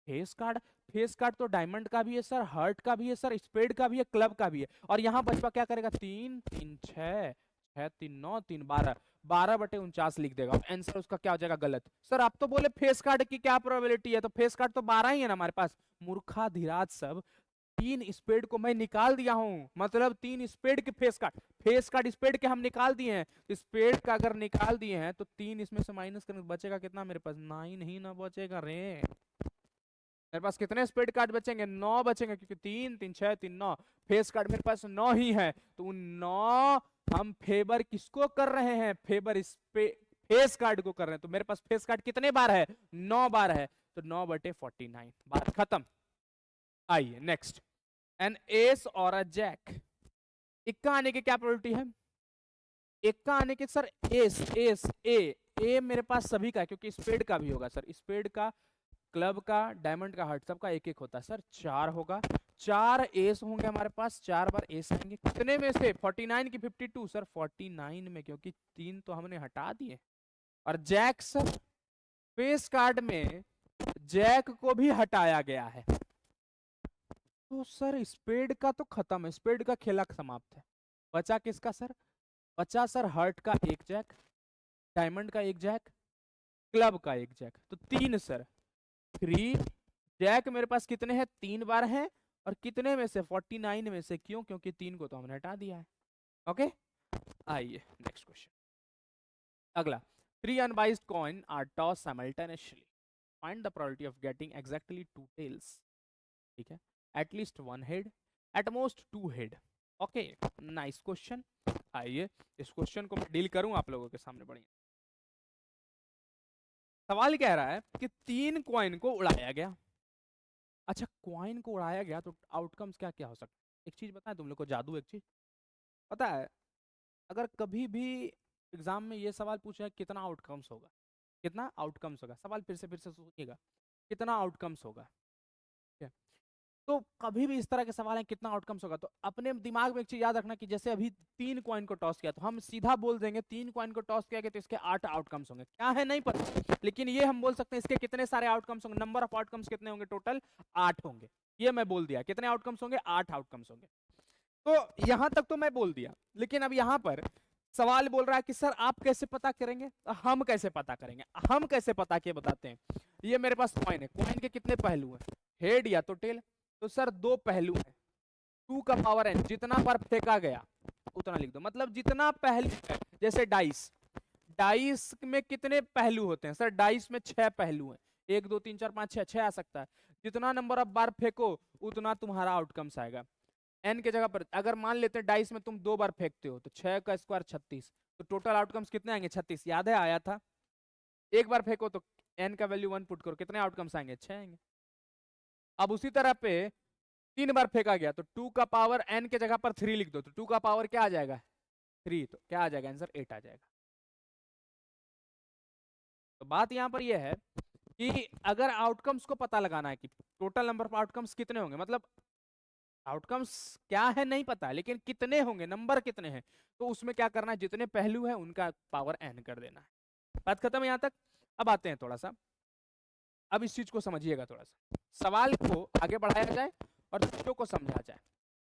S1: face card, face card तो डायमंड का भी है सर, हर्ट का भी है सर, स्पेड का भी है, क्लब का भी है, और यहाँ बचपा क्या करेगा, 3 3 6 6 3 9 3 12, 12/49 लिख देगा, आंसर उसका क्या हो जाएगा, गलत। सर आप तो बोले फेस कार्ड की क्या प्रोबेबिलिटी है, तो फेस कार्ड तो 12 ही है ना हमारे पास, मूर्खा धीराज सब, 3 स्पेड को मैं निकाल दिया हूं, मतलब 3 स्पेड के face card, face card spade के हम निकाल दिए हैं, स्पेड का अगर निकाल दिए हैं तो 3 इसमें से माइनस करने बचेगा कितना, मेरे पास 9 ही ना बचेगा रे, मेरे पास कितने स्पेड कार्ड बचेंगे, 9 बचेंगे, क्योंकि 3 3 6 3 9, फेस कार्ड मेरे पास 9 ही है, तो उन 9 हम फेवर किसको कर रहे हैं, फेवर फेस कार्ड को कर रहे हैं, तो मेरे पास फेस कार्ड कितने बार है, 9 बार है, तो 9/49, बात खत्म। आइए नेक्स्ट, एन एस और अ जैक, इक्का आने की क्या प्रोबेबिलिटी है, इक्का आने की सर एस एस ए मेरे पास सभी का है, क्योंकि स्पेड का भी होगा सर, स्पेड का, क्लब का, डायमंड का, हर्ट सबका एक एक होता है सर, 4 होगा, 4 एस होंगे हमारे पास, 4 बार एस आएंगे, कितने में से 49 की 52 सर, 49 में, क्योंकि 3 तो हमने हटा दिए, और जैक सर, फेस कार्ड में जैक को भी हटाया गया है, तो सर स्पेड का तो खत्म है, स्पेड का खेला समाप्त है, बचा किसका सर, बचा सर हर्ट का एक जैक, डायमंड का एक जैक, क्लब का एक जैक, तो 3 सर, 3 जैक मेरे पास कितने हैं, 3 बार हैं, और कितने में से, 49 में से, क्यों, क्योंकि 3 को तो हमने हटा दिया है। ओके, आइए नेक्स्ट क्वेश्चन, अगला, 3 unbiased coin are toss simultaneously, find the probability of getting exactly 2 tails, ठीक है, at least 1 head, at most 2 head. Okay, nice question, आइए इस क्वेश्चन को मैं डील करूं आप लोगों के सामने, बढ़िया सवाल कह रहा है कि 3 कॉइन को उड़ाया गया, अच्छा कॉइन को उड़ाया गया तो आउटकम्स क्या क्या हो सकते हैं, एक चीज बताएं तुम लोग को जादू, एक चीज पता है, अगर कभी भी एग्जाम में ये सवाल पूछा है कितना आउटकम्स होगा, कितना आउटकम्स होगा, सवाल फिर से सुनिएगा, कितना आउटकम्स होगा, ठीक है। तो कभी भी इस तरह के सवाल हैं कितना आउटकम्स होगा, तो अपने दिमाग में एक चीज याद रखना कि जैसे अभी 3 कॉइन को टॉस किया तो हम सीधा बोल देंगे 3 कॉइन को टॉस किया गया तो इसके 8 आउटकम्स होंगे, क्या है नहीं पता, लेकिन ये हम बोल सकते हैं इसके कितने सारे आउटकम्स होंगे, नंबर ऑफ आउटकम्स कितने होंगे, टोटल 8 होंगे। ये मैं बोल दिया, कितने आउटकम्स होंगे, 8 आउटकम्स होंगे। तो यहां तक तो मैं बोल दिया, लेकिन अब यहां पर सवाल बोल रहा है कि सर आप कैसे पता करेंगे, तो हम कैसे पता करेंगे, हम कैसे पता किए बताते हैं। ये मेरे पास कॉइन है, कॉइन के कितने पहलू हैं, हेड या तो टेल, तो सर 2 पहलू हैं, 2 का पावर n, जितना बार फेंका गया उतना लिख दो, मतलब जितना पहलू है, जैसे डाइस, डाइस में कितने पहलू होते हैं सर, डाइस में 6 पहलू हैं, 1 2 3 4 5 6, 6 आ सकता है, जितना नंबर ऑफ बार फेंको उतना तुम्हारा आउटकम्स आएगा। n के जगह पर अगर मान लेते हैं डाइस में तुम 2 बार फेंकते हो तो 6 का स्क्वायर 36, तो टोटल आउटकम्स कितने आएंगे, 36, याद है आया था। एक बार फेंको तो n का वैल्यू 1 पुट करो, कितने आउटकम्स आएंगे, 6 आएंगे। अब उसी तरह पे 3 बार फेंका गया तो 2 का पावर n के जगह पर 3 लिख दो, तो 2 का पावर क्या आ जाएगा, 3, तो क्या आ जाएगा आंसर, 8 आ जाएगा। तो बात यहां पर यह है कि अगर आउटकम्स को पता लगाना है कि टोटल नंबर ऑफ आउटकम्स कितने होंगे, मतलब आउटकम्स क्या है नहीं पता लेकिन कितने होंगे, नंबर कितने हैं, तो उसमें क्या करना है, जितने पहलू है उनका पावर n कर देना है। बात खत्म यहां तक। अब आते हैं थोड़ा सा, अब इस चीज को समझिएगा, थोड़ा सा सवाल को आगे बढ़ाया जाए और चीजों को समझा जाए।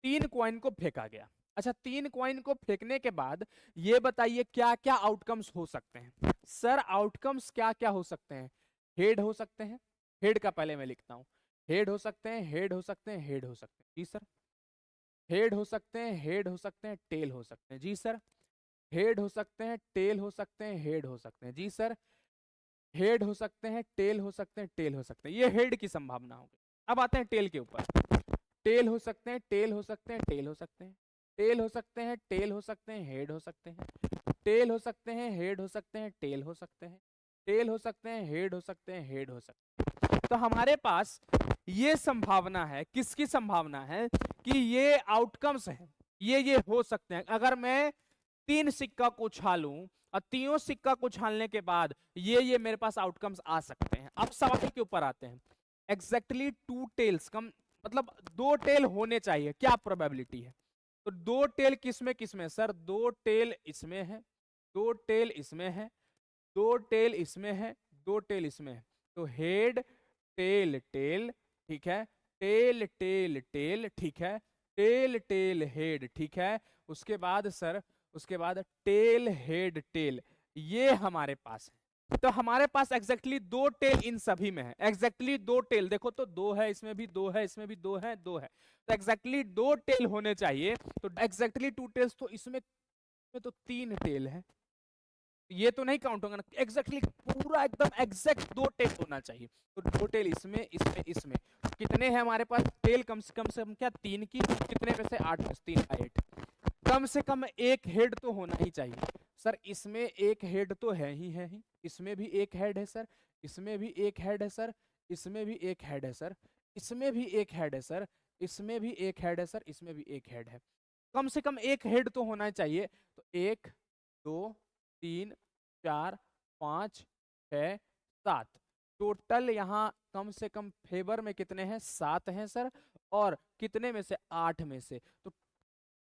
S1: 3 कॉइन को फेंका गया, अच्छा 3 कॉइन को फेंकने के बाद ये बताइए क्या क्या आउटकम्स हो सकते हैं, सर आउटकम्स क्या क्या हो सकते हैं, हेड हो सकते हैं, हेड का पहले मैं लिखता हूं, हेड हो सकते हैं, हेड हो सकते हैं, हेड हो सकते हैं, जी सर, हेड हो सकते हैं, हेड हो सकते हैं, टेल हो सकते हैं, जी सर, हेड हो सकते हैं, टेल हो सकते हैं, हेड हो सकते हैं, जी सर, हेड हो सकते हैं, टेल हो सकते हैं, टेल हो सकते हैं, ये हेड की संभावना होगी। अब आते हैं टेल के ऊपर, टेल हो सकते हैं, टेल हो सकते हैं, टेल हो सकते हैं, टेल हो सकते हैं, टेल हो सकते हैं, हेड हो सकते हैं, टेल हो सकते हैं, हेड हो सकते हैं, टेल हो सकते हैं, टेल हो सकते हैं, हेड हो सकते हैं, हेड हो सकते हैं। तो हमारे पास ये संभावना है, किसकी संभावना है कि ये आउटकम्स हैं, ये हो सकते हैं। अगर मैं 3 सिक्का को उछालूं और तीनों सिक्का को उछालने के बाद ये मेरे पास आउटकम्स आ सकते हैं। अब सवाल के ऊपर आते हैं, एग्जैक्टली 2 टेल्स कम, मतलब 2 टेल होने चाहिए, क्या प्रोबेबिलिटी है, तो 2 टेल किसमें किसमें, सर 2 टेल इसमें है, 2 टेल इसमें है, 2 टेल इसमें है, 2 टेल इसमें है, तो हेड टेल टेल, ठीक है, टेल टेल टेल, ठीक है, टेल टेल हेड, ठीक है, उसके बाद सर, उसके बाद टेल हेड टेल, ये हमारे पास है। तो हमारे पास एग्जैक्टली 2 टेल इन सभी में है, एग्जैक्टली 2 टेल, देखो तो 2 है, इसमें भी 2 है, इसमें भी 2 है, 2 है, तो एग्जैक्टली 2 टेल होने चाहिए, तो एग्जैक्टली 2 टेल्स, तो इसमें तो 3 टेल है, ये तो नहीं काउंट होगा ना, एग्जैक्टली पूरा एकदम एग्जैक्ट 2 टेल होना चाहिए, तो 2 टेल इसमें इसमें इसमें, कितने हैं हमारे पास टेल, कम से कम क्या 3 की, कितने में से 8 में 3 का 8, कम से कम एक हेड तो होना ही चाहिए। सर इसमें एक हेड तो है ही, इसमें भी एक हेड है सर, इसमें भी एक हेड है सर, इसमें भी एक हेड है सर, इसमें भी एक हेड है सर, इसमें भी एक हेड है सर, इसमें भी एक हेड है, कम से कम एक हेड तो होना चाहिए। तो 1 2 3 4 5 6 7, टोटल यहाँ कम से कम फेवर में कितने हैं, 7 हैं सर, और कितने में से, 8 में से, तो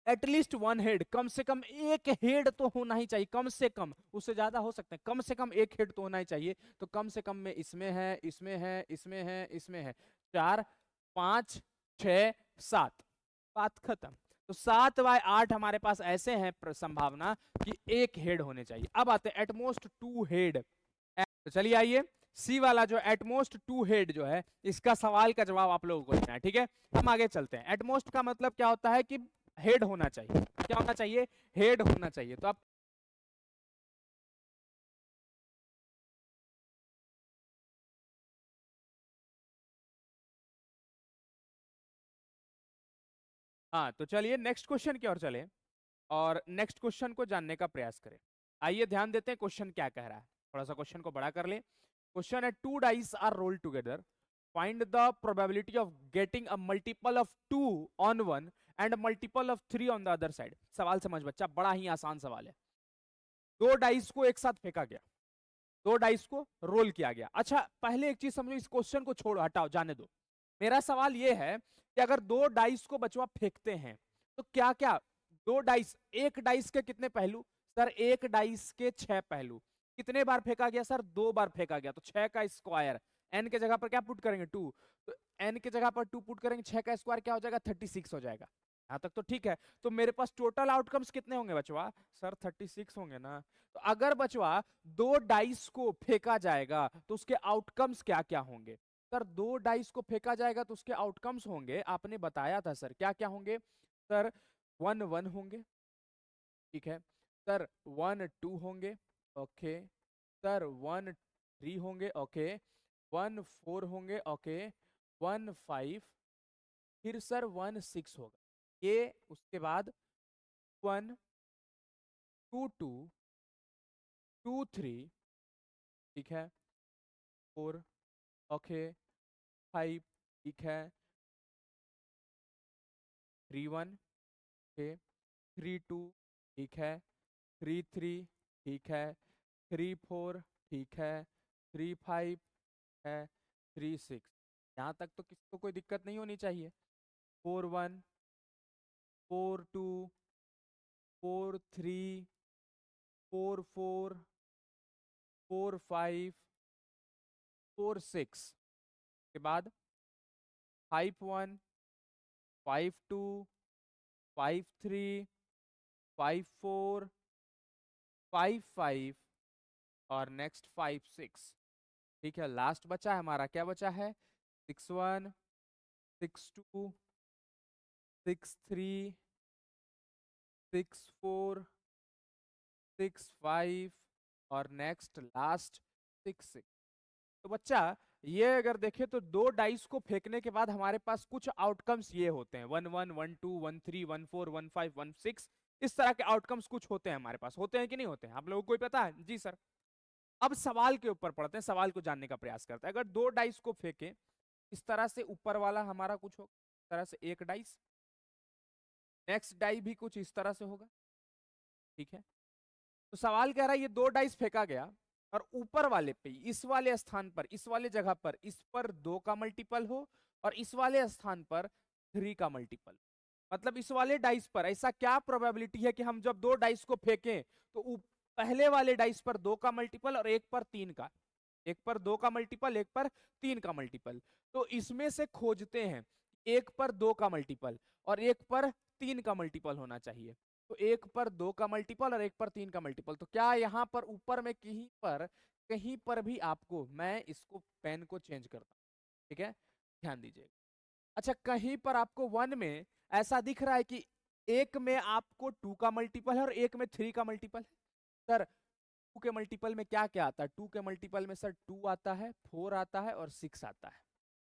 S1: एटलीस्ट 1 हेड, कम से कम एक हेड तो होना ही चाहिए, कम से कम, उससे ज्यादा हो सकते हैं, कम से कम एक हेड तो होना ही चाहिए। तो कम से कम में इसमें है, इसमें है, इसमें है, इसमें है, 4 5 6 7, बात खत्म। तो 7 बाय 8 हमारे पास ऐसे हैं संभावना कि एक हेड होने चाहिए। अब आते हैं एटमोस्ट 2 हेड, तो चलिए आइए सी वाला जो एटमोस्ट 2 हेड जो है, इसका सवाल का जवाब आप लोगों को देना है, ठीक है। हम आगे चलते हैं। एटमोस्ट का मतलब क्या होता है कि हेड होना चाहिए, क्या होना चाहिए, हेड होना चाहिए। तो आप हाँ, तो चलिए नेक्स्ट क्वेश्चन की ओर चले और नेक्स्ट क्वेश्चन को जानने का प्रयास करें। आइए ध्यान देते हैं क्वेश्चन क्या कह रहा है, थोड़ा सा क्वेश्चन को बड़ा कर ले। क्वेश्चन है 2 dice are rolled together, find the probability of getting a multiple of 2 on one and multiple of 3 on the other side. सवाल समझ बच्चा, बड़ा ही आसान सवाल है। 2 डाइस को एक साथ फेंका गया 2 डाइस को रोल किया गया। अच्छा पहले एक चीज समझो, इस क्वेश्चन को छोड़ो, हटाओ, जाने दो। मेरा सवाल ये है कि अगर 2 डाइस को बचवा फेंकते हैं तो क्या क्या, 2 डाइस, एक डाइस के कितने पहलू? सर एक डाइस के 6 पहलू। कितने बार फेंका गया सर? 2 बार फेंका गया, तो 6 का स्क्वायर, एन के जगह पर क्या पुट करेंगे? 2। तो एन के जगह पर 2 पुट करेंगे, 6 का स्क्वायर क्या हो जाएगा? 36 हो जाएगा। यहाँ तक तो ठीक है। तो मेरे पास टोटल आउटकम्स कितने होंगे बचवा? सर 36 होंगे ना। तो अगर बचवा 2 डाइस को फेंका जाएगा तो उसके आउटकम्स क्या क्या होंगे? सर 2 डाइस को फेंका जाएगा तो उसके आउटकम्स होंगे, आपने बताया था सर, क्या क्या होंगे? सर 1 1 होंगे, ठीक है। सर 1 2 होंगे, ओके। सर 1 3 होंगे, ओके। 1 4 होंगे, ओके। 1 5, फिर सर 1 6 होगा। ये उसके बाद 1 2 2 2 3, ठीक है। 4, ओके। 5, ठीक है। 3 1, ओके। 3 2, ठीक है। 3 3, ठीक है। 3 4, ठीक है। 3 5 है। 3 6, यहाँ तक तो किसी को कोई दिक्कत नहीं होनी चाहिए। 4 1, 4 2, 4 3, 4 4, 4 5, 4 6 के बाद 5 1, 5 2, 5 3, 5 4, 5 5 और नेक्स्ट 5 6, ठीक है। लास्ट बचा है हमारा, क्या बचा है? 6 1, 6 2, 6 3, 6 4, 6 5 और नेक्स्ट लास्ट 6 6। तो बच्चा ये अगर देखे तो 2 डाइस को फेंकने के बाद हमारे पास कुछ आउटकम्स ये होते हैं, 1 1 1 2 1 3 1 4 1 5 1 6, इस तरह के आउटकम्स कुछ होते हैं हमारे पास, होते हैं कि नहीं होते हैं? आप लोगों को कोई पता है? जी सर। अब सवाल के ऊपर पढ़ते हैं, सवाल को जानने का प्रयास करते हैं। अगर 2 डाइस को फेंके इस तरह से, ऊपर वाला हमारा कुछ हो इस तरह से एक डाइस, नेक्स्ट डाई भी कुछ इस तरह से होगा, ठीक है। तो सवाल कह रहा है ये 2 डाइस फेंका गया और ऊपर वाले पे, इस वाले स्थान पर, इस वाले जगह पर, इस पर 2 का मल्टीपल हो और इस वाले स्थान पर 3 का मल्टीपल। मतलब इस वाले डाइस पर ऐसा क्या प्रोबेबिलिटी है कि हम जब 2 डाइस को फेंकें तो पहले वाले डाइस पर 2 का मल्टीपल और एक पर 3 का, एक पर 2 का मल्टीपल, एक पर 3 का मल्टीपल। तो इसमें से खोजते हैं, एक पर 2 का मल्टीपल और एक पर 3 का मल्टीपल होना चाहिए। तो एक पर 2 का मल्टीपल और एक पर 3 का मल्टीपल। तो क्या यहाँ पर ऊपर में कहीं पर भी आपको, मैं इसको पेन को चेंज करता हूं, ठीक है, ध्यान दीजिए। अच्छा कहीं पर आपको 1 में ऐसा दिख रहा है कि एक में आपको 2 का मल्टीपल है और एक में 3 का मल्टीपल है? सर 2 के मल्टीपल में क्या क्या आता है? 2 के मल्टीपल में सर 2 आता है, 4 आता है और 6 आता है।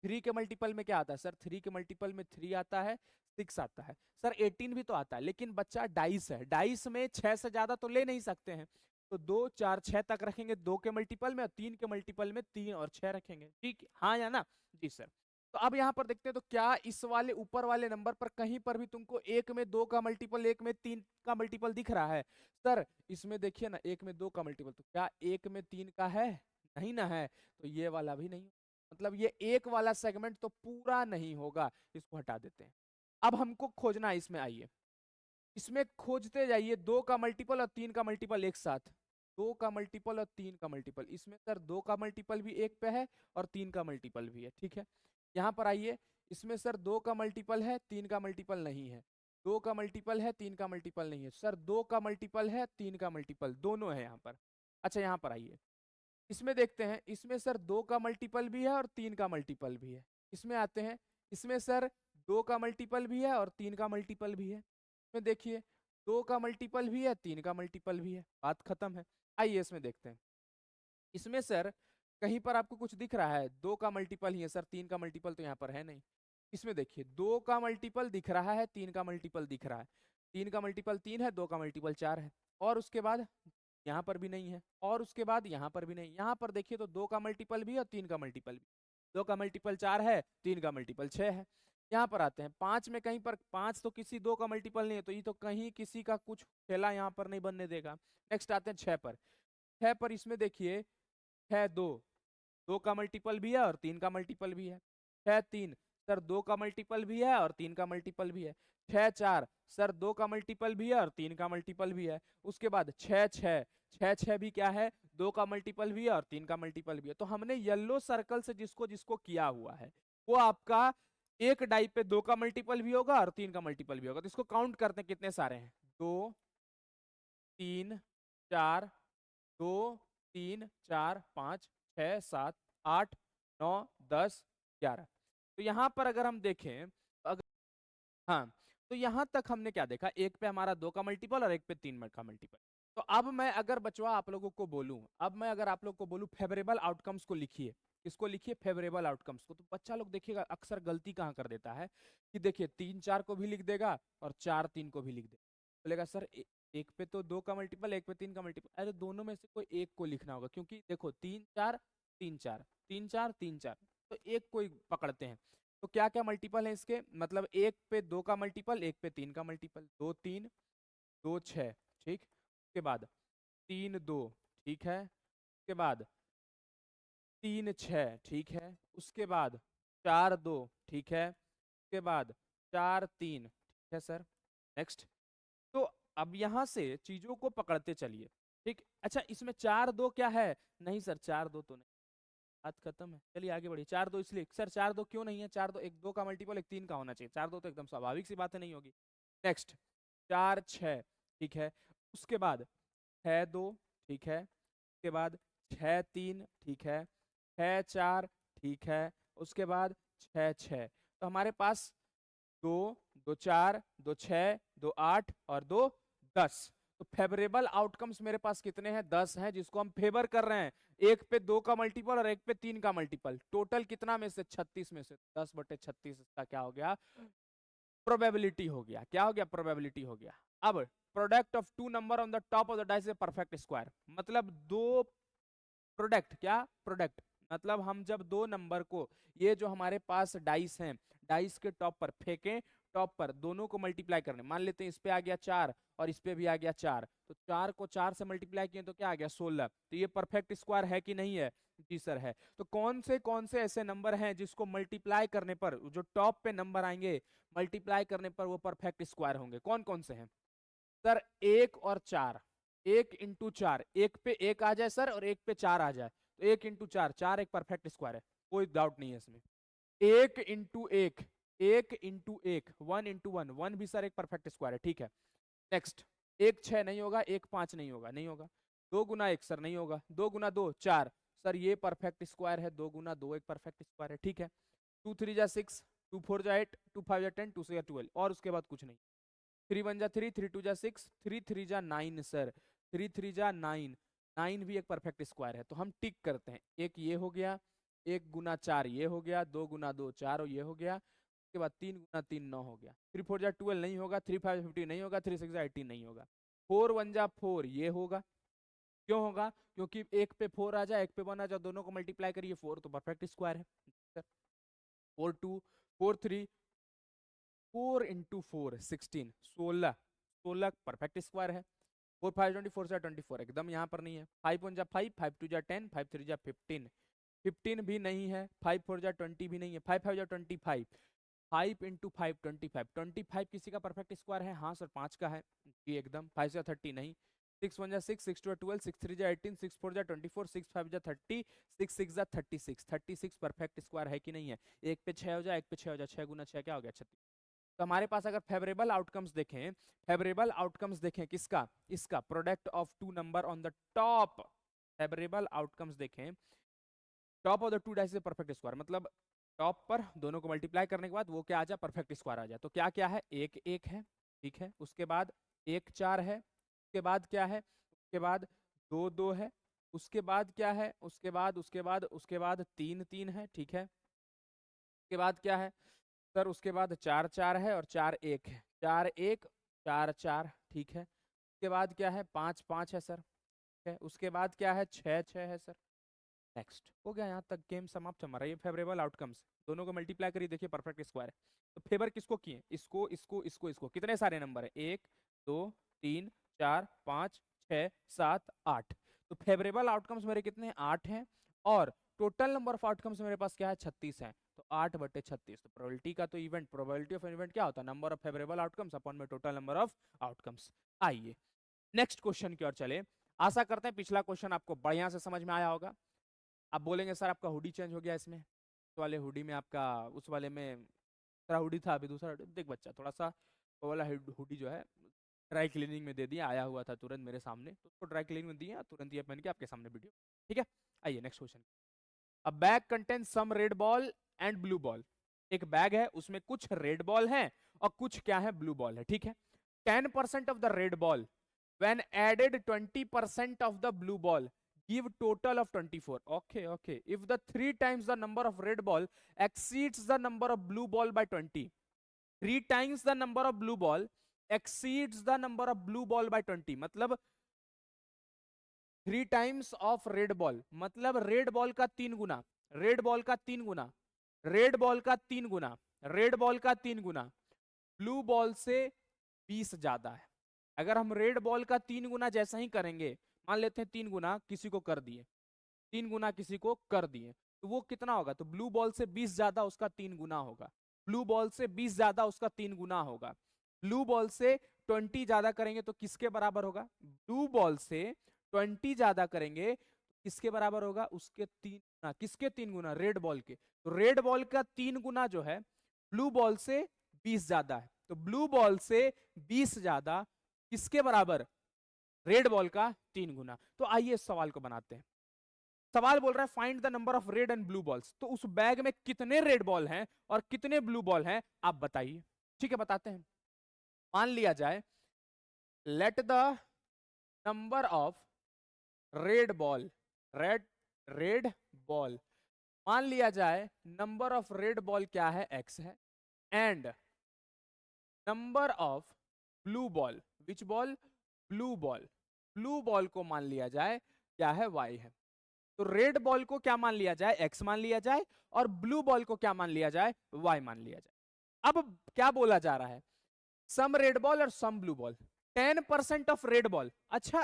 S1: 3 के मल्टीपल में क्या आता है? सर 3 के मल्टीपल में 3 आता है, 6 आता है। सर 18 भी तो आता है, लेकिन बच्चा डाइस है, डाइस में 6 से ज्यादा तो ले नहीं सकते हैं। तो 2 4 6 तक रखेंगे 2 के मल्टीपल में, और 3 के मल्टीपल में 3 और 6 रखेंगे, ठीक, हाँ या ना? जी सर। तो अब यहाँ पर देखते हैं, तो क्या इस वाले ऊपर वाले नंबर पर कहीं पर भी तुमको एक में 2 का मल्टीपल, एक में 3 का मल्टीपल दिख रहा है? सर इसमें देखिए ना, एक में 2 का मल्टीपल, तो क्या एक में 3 का है? नहीं ना है, तो ये वाला भी नहीं। मतलब ये एक वाला सेगमेंट तो पूरा नहीं होगा, इसको हटा देते हैं। अब हमको खोजना है इसमें, आइए इसमें खोजते जाइए 2 का मल्टीपल और 3 का मल्टीपल एक साथ। 2 का मल्टीपल और 3 का मल्टीपल, इसमें सर 2 का मल्टीपल भी एक पे है और 3 का मल्टीपल भी है, ठीक है। यहाँ पर आइए, इसमें सर 2 का मल्टीपल है, 3 का मल्टीपल नहीं है। 2 का मल्टीपल है, 3 का मल्टीपल नहीं है। सर 2 का मल्टीपल है, 3 का मल्टीपल, दोनों है यहाँ पर। अच्छा यहाँ पर आइए, इसमें देखते हैं, इसमें सर 2 का मल्टीपल भी है और 3 का मल्टीपल भी है। इसमें आते हैं, इसमें सर 2 का मल्टीपल भी है और 3 का मल्टीपल भी है। इसमें देखिए 2 का मल्टीपल भी है, 3 का मल्टीपल भी है, बात खत्म है। आइए इसमें देखते हैं, इसमें सर कहीं पर आपको कुछ दिख रहा है? 2 का मल्टीपल ही है सर, 3 का मल्टीपल तो यहाँ पर है नहीं। इसमें देखिए 2 का मल्टीपल दिख रहा है, 3 का मल्टीपल दिख रहा है। 3 का मल्टीपल 3 है, 2 का मल्टीपल 4 है। और उसके बाद यहाँ पर भी नहीं है, और उसके बाद यहाँ पर भी नहीं। यहाँ पर देखिए तो 2 का मल्टीपल भी और 3 का मल्टीपल भी। 2 का मल्टीपल 4 है, 3 का मल्टीपल 6 है। यहाँ पर आते हैं 5 में, कहीं पर 5 तो किसी 2 का मल्टीपल नहीं है, तो ये तो कहीं किसी का कुछ खेला यहाँ पर नहीं बनने देगा। नेक्स्ट आते हैं 6 पर। 6 पर इसमें देखिए 6 2, 2 का मल्टीपल भी है और 3 का मल्टीपल भी है। 6 3 सर 2 का मल्टीपल भी है और 3 का मल्टीपल भी है। 6 4 सर 2 का मल्टीपल भी है और 3 का मल्टीपल भी है। उसके बाद 6 6 6 6 भी क्या है, 2 का मल्टीपल भी है और 3 का मल्टीपल भी है। तो हमने येलो सर्कल से जिसको जिसको किया हुआ है वो आपका एक डाई पे 2 का मल्टीपल भी होगा और 3 का मल्टीपल भी होगा। तो इसको काउंट करते हैं कितने सारे हैं, 2 3 4, 2 3 4 5 6 7 8 9 10 11। तो यहाँ पर अगर हम देखें, अगर हाँ, तो यहाँ तक हमने क्या देखा, एक पे हमारा 2 का मल्टीपल और एक पे 3 का मल्टीपल। तो अब मैं अगर बचवा आप लोगों को बोलूं, अब मैं अगर आप लोग को बोलूं फेवरेबल आउटकम्स को लिखिए, किसको लिखिए, फेवरेबल आउटकम्स को, तो बच्चा लोग देखिएगा अक्सर गलती कहाँ कर देता है कि देखिए 3 4 को भी लिख देगा और 4 3 को भी लिख देगा। बोलेगा सर एक पे तो 2 का मल्टीपल, एक पे 3 का मल्टीपल। अरे दोनों में से कोई एक को लिखना होगा, क्योंकि देखो 3 4 3 4 3 4 3 4, तो एक को ही पकड़ते हैं। तो क्या क्या मल्टीपल है इसके, मतलब एक पे 2 का मल्टीपल, एक पे 3 का मल्टीपल, 2 3 2 6, ठीक। उसके बाद 3 2, ठीक है। उसके बाद 3 6, ठीक है। उसके बाद 4 2, ठीक है। उसके बाद 4 3, ठीक है सर। नेक्स्ट। तो अब यहां से चीजों को पकड़ते चलिए, ठीक। अच्छा इसमें 4 2 क्या है, नहीं सर 4 2 तो नहीं, बात खत्म है। चलिए आगे बढ़िए। 4 2 इसलिए सर 4 2 क्यों नहीं है, 4 2 एक 2 का मल्टीपल एक 3 का होना चाहिए, 4 2 तो एकदम स्वाभाविक सी बात है, नहीं होगी। नेक्स्ट 4 6, ठीक है। उसके बाद 6 2, ठीक है। उसके बाद 6 3, ठीक है। 6 4, ठीक है। उसके बाद 6 6, तो हमारे पास 2 2 4 2 6 2 8 और 2 10। तो फेवरेबल आउटकम्स मेरे पास कितने हैं, 10 हैं, जिसको हम फेवर कर रहे हैं। एक पे 2 का मल्टीपल और एक पे 3 का मल्टीपल, टोटल कितना में से 36 में से 10/36 इसका क्या हो गया, प्रोबेबिलिटी हो गया। क्या हो गया, प्रोबेबिलिटी हो गया। अब product of two number on the top of the dice is perfect square, मतलब दो प्रोडक्ट, क्या प्रोडक्ट, मतलब हम जब दो नंबर को, ये जो हमारे पास डाइस हैं, डाइस के टॉप पर फेंकें, टॉप पर दोनों को मल्टीप्लाई करने, मान लेते हैं इस पे आ गया 4 और इस पे भी आ गया 4, तो 4 को 4 से मल्टीप्लाई किए तो क्या आ गया 16। तो ये परफेक्ट स्क्वायर है कि नहीं है, जी सर है। तो कौन से ऐसे नंबर हैं जिसको मल्टीप्लाई करने पर, जो टॉप पे नंबर आएंगे मल्टीप्लाई करने पर वो परफेक्ट स्क्वायर होंगे, कौन कौन से हैं सर, 1 और 4, 1 × 4, एक पे एक आ जाए सर और एक पे 4 आ जाए, तो 1 × 4, 4 एक परफेक्ट स्क्वायर है, कोई डाउट नहीं है इसमें। 1 × 1, 1 × 1, 1 × 1, 1 भी सर एक परफेक्ट स्क्वायर है, ठीक है। नेक्स्ट, 1 6 नहीं होगा, 1 5 नहीं होगा, नहीं होगा। 2 × 1 सर नहीं होगा, 2 × 2 4, सर ये परफेक्ट स्क्वायर है, 2 × 2 एक परफेक्ट स्क्वायर है, ठीक है। 2 3 जा 6, 2 4 जा 8, 2 5 जा 10, 2 6 जा 12, और उसके बाद कुछ नहीं। 3 1 जा 3, 3 2 जा 6, 3 3 जा 9 सर, 3 3 जा 9, 9 भी एक परफेक्ट स्क्वायर है। तो हम टिक करते हैं, एक ये हो गया, 1 × 4 ये हो गया, 2 × 2 4 और ये हो गया, उसके बाद 3 × 3 9 हो गया। 3 4 जा 12 नहीं होगा, 3 5 15 नहीं होगा, 3 6 जा 18 नहीं होगा। 4 1 जा 4 ये होगा, क्यों होगा, क्योंकि एक पे 4 आ जाए एक पे 1 आ जाए, दोनों को मल्टीप्लाई करिए 4, तो परफेक्ट स्क्वायर है सर। 4 2 4 3 4 × 4 16, 16, 16 परफेक्ट स्क्वायर है। 4 5 24 से 24 एकदम यहाँ पर नहीं है। 5 1 जा 5, 5 2 जा 10, 5 3 जा 15, 15 भी नहीं है। 5 4 जा 20 भी नहीं है। 5 5 जा 25, 5 × 5 25, 25 किसी का परफेक्ट स्क्वायर है, हाँ सर 5 का है जी एकदम। 5 से 30 नहीं। 6 1 जा 6, 6 2 जा 12, 6 3 जा 18, 6 4 जा 24, 6 5 जा 30, 6 6 जा 36, 36 परफेक्ट स्क्वायर है कि नहीं है। एक पे 6 हो जाए, एक पे 6 हो जाए, 6 × 6 क्या हो गया 36। तो हमारे पास अगर फेवरेबल आउटकम्स देखें, फेवरेबल आउटकम्स देखें किसका, इसका product of two number on the top, favourable outcomes देखें, top of the two dice perfect square, मतलब टॉप पर दोनों को मल्टीप्लाई करने के बाद वो क्या आ जाए, परफेक्ट स्क्वायर आ जाए। तो क्या क्या है, 1 1 है, ठीक है। उसके बाद 1 4 है, उसके बाद क्या है, उसके बाद 2 2 है, उसके बाद क्या है, उसके बाद 3 3 है, ठीक है। उसके बाद क्या है सर, उसके बाद 4 4 है और 4 1 है, 4 1 4 4, ठीक है। उसके बाद क्या है, 5 5 है सर, ठीक है। उसके बाद क्या है, 6 6 है सर। नेक्स्ट हो गया, यहाँ तक गेम समाप्त हमारा। ये फेवरेबल आउटकम्स, दोनों को मल्टीप्लाई करिए, देखिए परफेक्ट स्क्वायर है। तो फेवर किसको किए, इसको इसको इसको इसको, कितने सारे नंबर है, 1 2 3 4 5 6 7 8। तो फेवरेबल आउटकम्स मेरे कितने हैं, 8 हैं। और टोटल नंबर ऑफ आउटकम्स मेरे पास क्या है 36 है, तो 8/36। तो प्रोबेबिलिटी का तो इवेंट, प्रोबेबिलिटी ऑफ इवेंट क्या होता है, number of favourable outcomes upon में टोटल नंबर ऑफ आउटकम्स। आइए नेक्स्ट क्वेश्चन की ओर चले। आशा करते हैं पिछला क्वेश्चन आपको बढ़िया से समझ में आया होगा। आप बोलेंगे सर आपका हुडी चेंज हो गया इसमें, उस वाले हुडी में आपका, उस वाले में दूसरा हुडी था अभी दूसरा हुडी। देख बच्चा, थोड़ा सा वो वाला हुडी जो है ड्राई क्लीनिंग में दे दिया, आया हुआ था तुरंत मेरे सामने, तो उसको ड्राई क्लीनिंग में दिया, तुरंत ये पहन के आपके सामने वीडियो। ठीक है, आइए next question. A bag contain some red ball and blue ball. एक बैग है, उसमें कुछ रेड बॉल है और कुछ क्या है, ब्लू बॉल है। ठीक है, 10% of the red ball when added 20% of the blue ball give total of 24. Okay, if the 3 times the number of red ball exceeds the number of blue ball by 20, 3 times the number of blue ball exceeds the number of blue ball by 20, मतलब 3 times of red ball, मतलब red ball का 3 गुना, red ball का 3 गुना, red ball का 3 गुना, red ball का 3 गुना blue ball से 20 ज्यादा है। अगर हम रेड बॉल का 3 गुना जैसा ही करेंगे, मान लेते हैं 3 गुना किसी को कर दिए, 3 गुना किसी को कर दिए, तो वो कितना होगा, तो ब्लू बॉल से 20 ज्यादा उसका 3 गुना होगा, ब्लू बॉल से 20 ज्यादा उसका 3 गुना होगा। ब्लू बॉल से 20 ज्यादा करेंगे तो किसके बराबर होगा, ब्लू बॉल से 20 ज्यादा करेंगे किसके बराबर होगा, उसके 3 गुना। किसके 3 गुना, रेड बॉल के। तो रेड बॉल का 3 गुना जो है ब्लू बॉल से 20 ज्यादा है, तो ब्लू बॉल से 20 ज्यादा किसके बराबर, रेड बॉल का 3 गुना। तो आइए इस सवाल को बनाते हैं। सवाल बोल रहा है find the number of red and blue balls. तो उस बैग में कितने रेड बॉल हैं और कितने ब्लू बॉल हैं, आप बताइए। ठीक है, बताते हैं। मान लिया जाए let the number of red ball, red red ball, मान लिया जाए नंबर ऑफ रेड बॉल क्या है, x है, and number of blue ball, which ball, blue ball, blue ball को मान लिया जाए क्या है, y है। तो रेड बॉल को क्या मान लिया जाए, x मान लिया जाए, और ब्लू बॉल को क्या मान लिया जाए, y मान लिया जाए। अब क्या बोला जा रहा है, सम रेड बॉल और some blue ball, 10% of red ball. अच्छा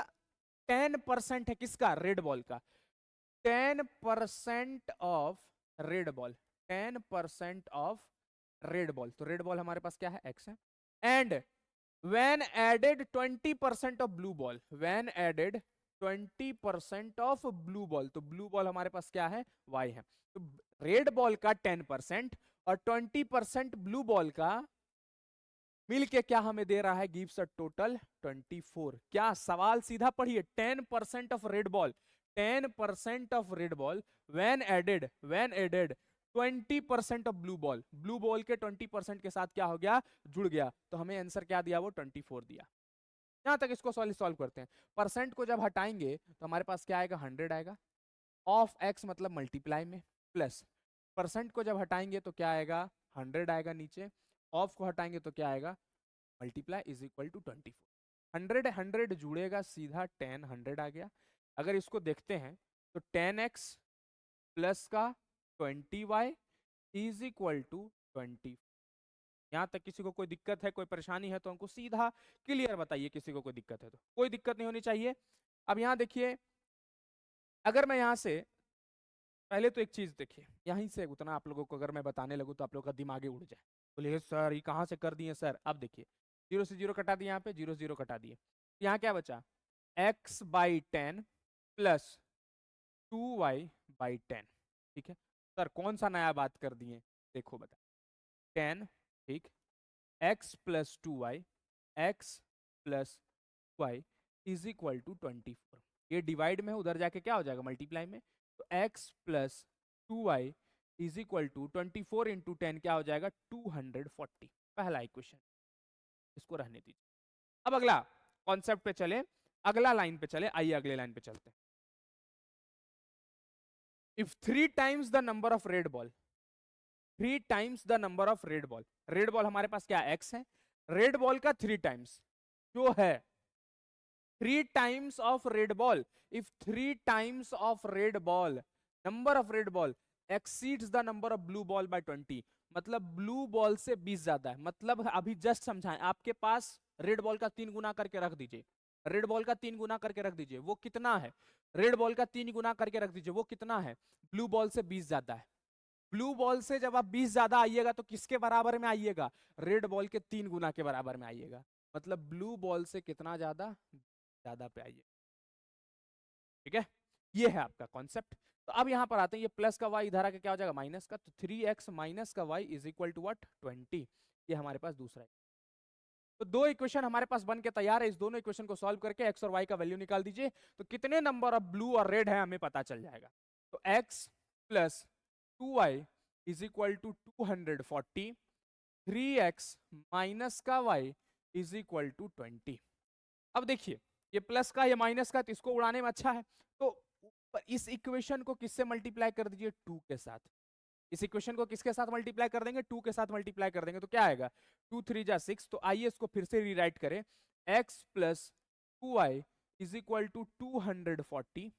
S1: 10% है किसका, रेड बॉल का, 10% of red ball, 10% of red ball. तो रेड बॉल हमारे पास क्या है, x है, and when added 20% of blue ball, when added 20% of blue ball, तो blue ball हमारे पास क्या है, y है। तो रेड बॉल का 10% और 20% ब्लू बॉल का मिलके क्या हमें दे रहा है, गिव्स अ टोटल 24। क्या सवाल सीधा पढ़िए, 10% of red ball, 10% of red ball when added 20% of blue ball, blue ball के 20% के साथ क्या हो गया, जुड़ गया, तो हमें आंसर क्या दिया, वो 24 दिया। यहां तक इसको सॉल्व करते हैं। परसेंट को जब हटाएंगे तो हमारे पास क्या आएगा, 100 आएगा, ऑफ x मतलब मल्टीप्लाई में, प्लस परसेंट को जब हटाएंगे तो क्या आएगा, 100 आएगा नीचे, ऑफ को हटाएंगे तो क्या आएगा, मल्टीप्लाई इज इक्वल टू 24। 100 जुड़ेगा सीधा 10, 100 आ गया। अगर इसको देखते हैं तो 10x प्लस का 20y इज इक्वल टू 20। यहां तक किसी को कोई दिक्कत है, कोई परेशानी है तो हमको सीधा क्लियर बताइए, किसी को कोई दिक्कत है तो, कोई दिक्कत नहीं होनी चाहिए। अब यहां देखिए, अगर मैं यहां से पहले तो एक चीज देखिए, यहीं से उतना आप लोगों को अगर मैं बताने लगूं तो आप लोगों का दिमाग ही उड़ जाए, बोलिए सर ये कहाँ से कर दिए सर। अब देखिए 0 से 0 कटा दिए, यहाँ पे 0 0 कटा दिए, यहाँ क्या बचा, x/10 प्लस 2y/10। ठीक है सर, कौन सा नया बात कर दिए, देखो बता, 10, ठीक, x plus 2y, x plus y is equal to 24। ये डिवाइड में है, उधर जाके क्या हो जाएगा, मल्टीप्लाई में। तो x plus 2y is equal to 24 into 10 क्या हो जाएगा, 240। पहला इक्वेशन, इसको रहने दीजिए। अब अगला कॉन्सेप्ट पे चले, अगला लाइन पे चले, आइए अगले लाइन पे चलते हैं। If 3 times the number of red ball, 3 times the number of red ball, red ball हमारे पास क्या x है, रेड बॉल का 3 टाइम्स जो है 3 times of red ball, if 3 times of red ball, number of red ball exceeds the number of blue ball by 20, मतलब blue ball से 20 ज्यादा है, मतलब अभी जस्ट समझाएं, आपके पास रेड बॉल का 3 गुना करके रख दीजिए, रेड बॉल का 3 गुना करके रख दीजिए, वो कितना है? रेड बॉल का 3 गुना करके रख दीजिए, वो कितना है? ब्लू बॉल से 20 ज्यादा है। ब्लू बॉल से जब आप 20 ज्यादा आइएगा तो किसके बराबर में आइएगा? रेड बॉल के 3 गुना के बराबर में आइएगा। मतलब ब्लू बॉल से कितना ज्यादा? ज्यादा पे आइए। ठीक है, ये है आपका कॉन्सेप्ट। तो अब यहां पर आते हैं, ये प्लस का y इधर आके क्या हो जाएगा? माइनस का। तो 3x माइनस का y is equal to what? 20। ये हमारे पास दूसरा है। तो दो इक्वेशन हमारे पास बन के तैयार है। इस दोनों इक्वेशन को सॉल्व करके x और y का वैल्यू निकाल दीजिए, तो कितने नंबर ऑफ ब्लू और रेड है हमें पता चल जाएगा। तो x plus 2y is equal to 240, 3x minus का y इज इक्वल टू 20। अब देखिए, ये प्लस का ये माइनस का, तो इसको उड़ाने में अच्छा है। तो इस इक्वेशन को किससे मल्टीप्लाई कर दीजिए? 2 के साथ। इस इक्वेशन को किसके साथ मल्टीप्लाई कर देंगे? 2 के साथ मल्टीप्लाई कर देंगे, तो क्या आएगा? 2 3 जा 6। तो आइए इसको फिर से रीराइट करें। x plus 2y is equal to 240।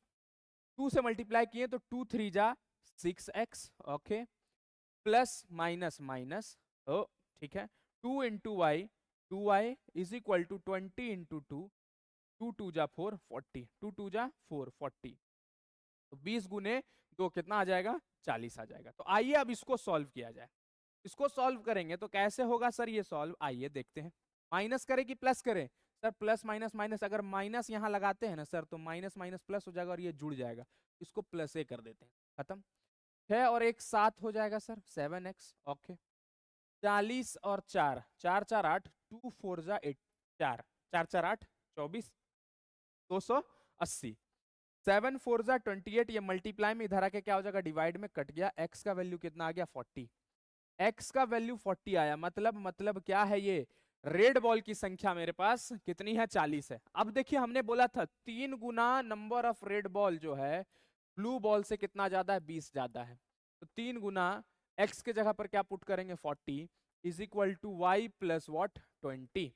S1: 2 से मल्टीप्लाई किए तो 2 3 जा 6x। Okay, plus minus minus, oh ठीक है, 2 into y, 2y is equal to 20 into 2, 2 2 जा 4, 40, 2 2 जा 4, 40। तो 20 गुने 2 कितना आ जाएगा? 40 आ जाएगा। तो आइए अब इसको सॉल्व किया जाए। इसको सॉल्व करेंगे तो कैसे होगा सर ये सॉल्व? आइए देखते हैं। माइनस करें कि प्लस करें? सर प्लस माइनस माइनस, अगर माइनस यहाँ लगाते हैं ना सर, तो माइनस माइनस प्लस हो जाएगा और ये जुड़ जाएगा। इसको प्लस ए कर देते हैं, खत्म। 6 और 1 7 हो जाएगा सर, 7x। ओके, 40 और 4, 4 4 8, 2 4 जा 8, 4 4 4 8 24, 280। 7 4 जा 28, ये मल्टीप्लाई में इधर आके क्या हो जाएगा? डिवाइड में कट गया। x का वैल्यू कितना आ गया? 40। x का वैल्यू 40 आया, मतलब क्या है ये? रेड बॉल की संख्या मेरे पास कितनी है? 40 है। अब देखिए, हमने बोला था 3 गुना नंबर ऑफ रेड बॉल जो है ब्लू बॉल से कितना ज्यादा है? 20 ज्यादा है। तो 3 गुना x के जगह पर क्या पुट करेंगे? 40 is equal to y plus what? 20।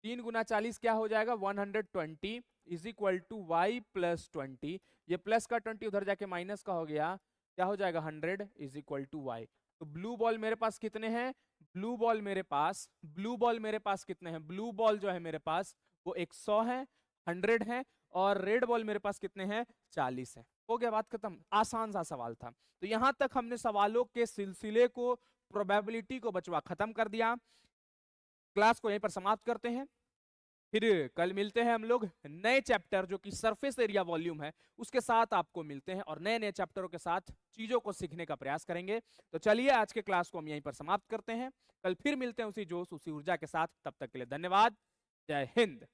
S1: 3 गुना 40 क्या हो जाएगा? 120 is equal to y plus 20। ये प्लस का 20 उधर जाके माइनस का हो गया, क्या हो जाएगा? 100 इज इक्वल टू वाई। तो ब्लू बॉल मेरे पास कितने हैं? ब्लू बॉल मेरे पास कितने हैं? ब्लू बॉल जो है मेरे पास वो 100 है, 100 है। और रेड बॉल मेरे पास कितने हैं? 40 है। हो गया, बात खत्म। आसान सा सवाल था। तो यहां तक हमने सवालों के सिलसिले को, प्रोबेबिलिटी को बचवा खत्म कर दिया। क्लास को यहीं पर समाप्त करते हैं। फिर कल मिलते हैं हम लोग नए चैप्टर जो कि सरफेस एरिया वॉल्यूम है, उसके साथ आपको मिलते हैं और नए नए चैप्टरों के साथ चीजों को सीखने का प्रयास करेंगे। तो चलिए आज के क्लास को हम यहीं पर समाप्त करते हैं। कल फिर मिलते हैं उसी जोश उसी ऊर्जा के साथ। तब तक के लिए धन्यवाद। जय हिंद।